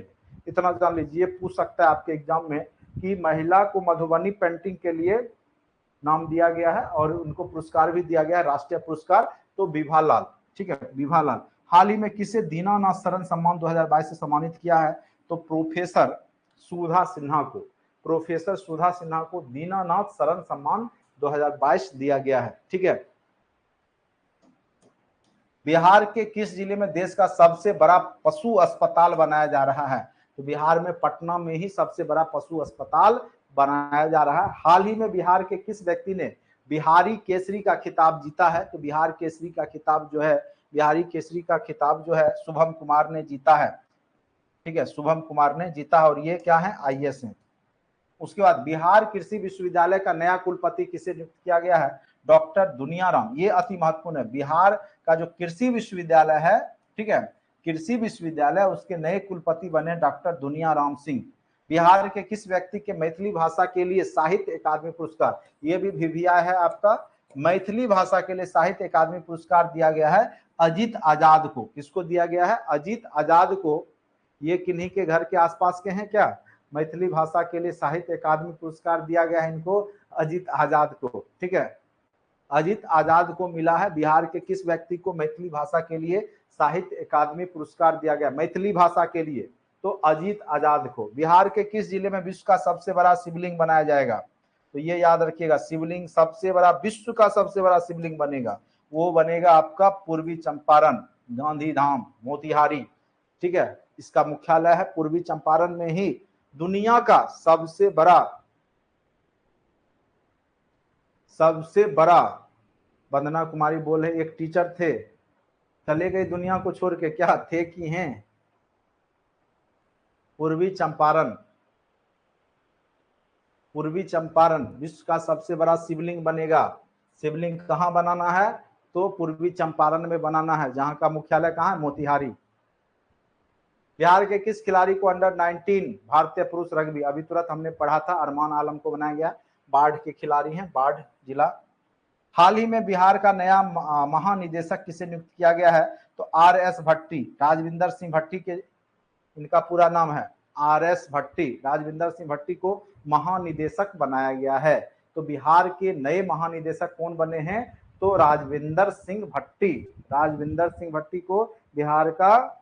इतना जान लीजिए, पूछ सकता है आपके एग्जाम में कि महिला को मधुबनी पेंटिंग के लिए नाम दिया गया है और उनको पुरस्कार भी दिया गया है, राष्ट्रीय पुरस्कार, तो विभा लाल। ठीक है, विभा लाल। हाल ही में किसे दीनानाथ शरण सम्मान 2022 से सम्मानित किया है, तो प्रोफेसर सुधा सिन्हा को, प्रोफेसर सुधा सिन्हा को दीनानाथ शरण सम्मान 2022 दिया गया है। ठीक है, बिहार के किस जिले में देश का सबसे बड़ा पशु अस्पताल बनाया जा रहा है? तो बिहार में पटना में ही सबसे बड़ा पशु अस्पताल बनाया जा रहा है। हाल ही में बिहार के किस व्यक्ति ने बिहारी केसरी का खिताब जीता है? तो बिहार केसरी का खिताब जो है, बिहारी केसरी का खिताब जो है शुभम कुमार ने जीता है। ठीक है, शुभम कुमार ने जीता है और ये क्या है? आईएएस है। उसके बाद बिहार कृषि विश्वविद्यालय का नया कुलपति किसे नियुक्त किया गया है? डॉक्टर दुनियाराम। ये अति महत्वपूर्ण है। बिहार का जो कृषि विश्वविद्यालय है, ठीक है, कृषि विश्वविद्यालय, उसके नए कुलपति बने डॉक्टर दुनियाराम सिंह। बिहार के किस व्यक्ति के मैथिली भाषा के लिए साहित्य अकादमी पुरस्कार? ये भी भिभिया है आपका। मैथिली भाषा के लिए साहित्य अकादमी पुरस्कार दिया गया है अजीत आजाद को। किसको दिया गया है? अजीत आजाद को। ये किन्हीं के घर के आसपास के हैं क्या? मैथिली भाषा के लिए साहित्य अकादमी पुरस्कार दिया गया है इनको, अजीत आजाद को। ठीक है, अजीत आजाद को मिला है। बिहार के किस व्यक्ति को मैथिली भाषा के लिए साहित्य अकादमी पुरस्कार दिया गया मैथिली भाषा के लिए? तो अजीत आजाद को। बिहार के किस जिले में विश्व का सबसे बड़ा शिवलिंग बनाया जाएगा? तो ये याद रखिएगा, शिवलिंग सबसे बड़ा, विश्व का सबसे बड़ा शिवलिंग बनेगा, वो बनेगा आपका पूर्वी चंपारण, गांधीधाम, मोतिहारी। ठीक है, इसका मुख्यालय है पूर्वी चंपारण में ही। दुनिया का सबसे बड़ा, वंदना कुमारी बोले एक टीचर थे, चले गए दुनिया को छोड़ के, क्या थे कि हैं? पूर्वी चंपारण, पूर्वी चंपारण विश्व का सबसे बड़ा शिवलिंग बनेगा। शिवलिंग कहां बनाना है? तो पूर्वी चंपारण में बनाना है, जहां का मुख्यालय कहां है? मोतिहारी। बिहार के किस खिलाड़ी को अंडर 19 भारतीय पुरुष रग्बी, अभी तुरंत हमने पढ़ा था, अरमान आलम को बनाया गया। बाढ़ के खिलाड़ी हैं, बाढ़ जिला। हाल ही में बिहार का नया महानिदेशक किसे नियुक्त किया गया है? तो आर एस भट्टी, राजविंदर सिंह भट्टी के, इनका पूरा नाम है आर एस भट्टी। राजविंदर सिंह भट्टी को महानिदेशक बनाया गया है। तो बिहार के नए महानिदेशक कौन बने हैं? तो राजविंदर सिंह भट्टी। राजविंदर सिंह भट्टी को बिहार का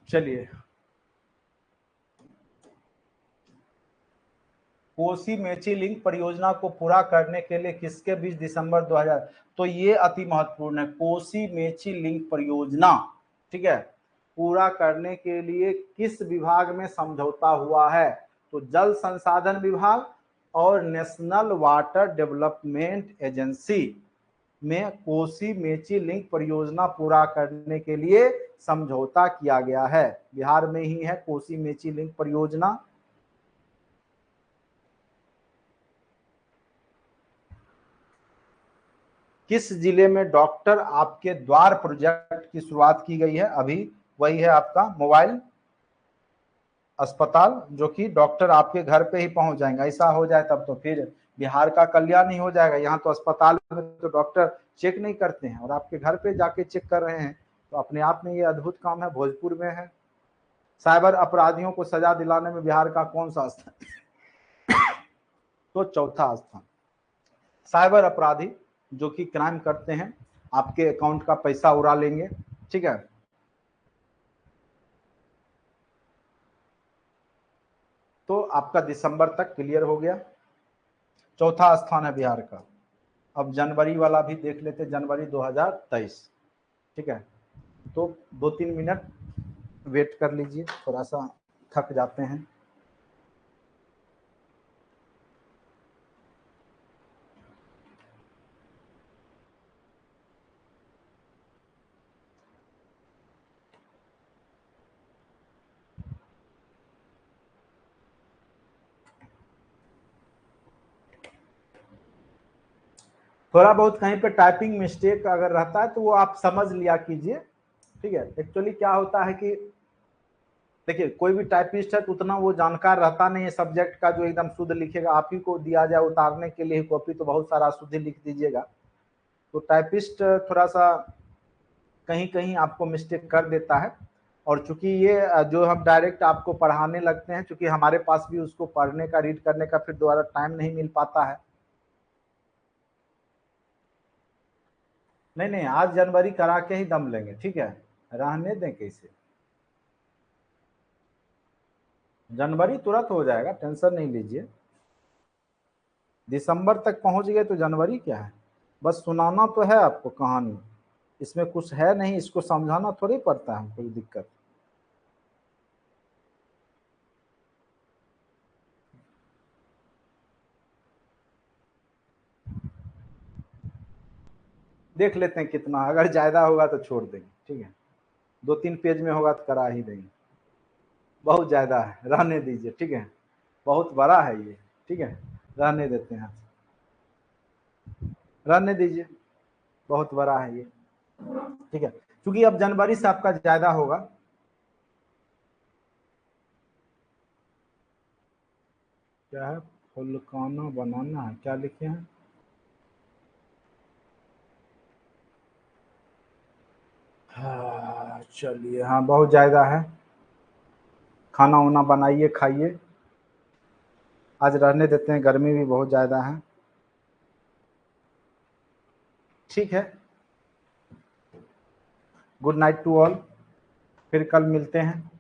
चलिए, कोसी मेची लिंक परियोजना को पूरा करने के लिए किसके बीच दिसंबर 2000, तो ये अति महत्वपूर्ण है, कोसी मेची लिंक परियोजना, ठीक है, पूरा करने के लिए किस विभाग में समझौता हुआ है? तो जल संसाधन विभाग और नेशनल वाटर डेवलपमेंट एजेंसी में कोसी मेची लिंक परियोजना पूरा करने के लिए समझौता किया गया है। बिहार में ही है कोसी मेची लिंक परियोजना। किस जिले में डॉक्टर आपके द्वार प्रोजेक्ट की शुरुआत की गई है? अभी वही है आपका मोबाइल अस्पताल, जो कि डॉक्टर आपके घर पे ही पहुंच जाएंगे। ऐसा हो जाए तब तो फिर बिहार का कल्याण ही हो जाएगा। यहाँ तो अस्पताल में तो डॉक्टर चेक नहीं करते हैं और आपके घर पे जाके चेक कर रहे हैं, तो अपने आप में ये अद्भुत काम है। भोजपुर में है। साइबर अपराधियों को सजा दिलाने में बिहार का कौन सा स्थान? तो चौथा स्थान। साइबर अपराधी जो कि क्राइम करते हैं, आपके अकाउंट का पैसा उड़ा लेंगे, ठीक है, तो आपका दिसंबर तक क्लियर हो गया। चौथा स्थान है बिहार का। अब जनवरी वाला भी देख लेते, जनवरी 2023, ठीक है। तो 2-3 मिनट वेट कर लीजिए, थोड़ा सा थक जाते हैं। थोड़ा बहुत कहीं पे टाइपिंग मिस्टेक अगर रहता है तो वो आप समझ लिया कीजिए, ठीक है। एक्चुअली क्या होता है कि देखिए कोई भी टाइपिस्ट है तो उतना वो जानकार रहता नहीं है सब्जेक्ट का जो एकदम शुद्ध लिखेगा। आप ही को दिया जाए उतारने के लिए कॉपी तो बहुत सारा शुद्ध लिख दीजिएगा, तो टाइपिस्ट थोड़ा सा कहीं कहीं आपको मिस्टेक कर देता है। और चूंकि ये जो हम डायरेक्ट आपको पढ़ाने लगते हैं, चूंकि हमारे पास भी उसको पढ़ने का रीड करने का फिर दोबारा टाइम नहीं मिल पाता है। नहीं नहीं, आज जनवरी करा के ही दम लेंगे, ठीक है, रहने दें कैसे। जनवरी तुरंत हो जाएगा, टेंशन नहीं लीजिए। दिसंबर तक पहुंच गए तो जनवरी क्या है, बस सुनाना तो है आपको कहानी, इसमें कुछ है नहीं, इसको समझाना थोड़ी पड़ता है, कोई दिक्कत। देख लेते हैं कितना, अगर ज्यादा होगा तो छोड़ देंगे, ठीक है। 2-3 पेज में होगा तो करा ही देंगे। बहुत ज्यादा है, रहने दीजिए, ठीक है। बहुत बड़ा है ये, ठीक है, रहने देते हैं, रहने दीजिए, बहुत बड़ा है ये, ठीक है। क्योंकि अब जनवरी से आपका ज्यादा होगा। क्या है, फुलकाना बनाना है, क्या लिखे हैं। हाँ चलिए, हाँ बहुत ज्यादा है, खाना वाना बनाइए खाइए, आज रहने देते हैं, गर्मी भी बहुत ज्यादा है, ठीक है। गुड नाइट टू ऑल, फिर कल मिलते हैं।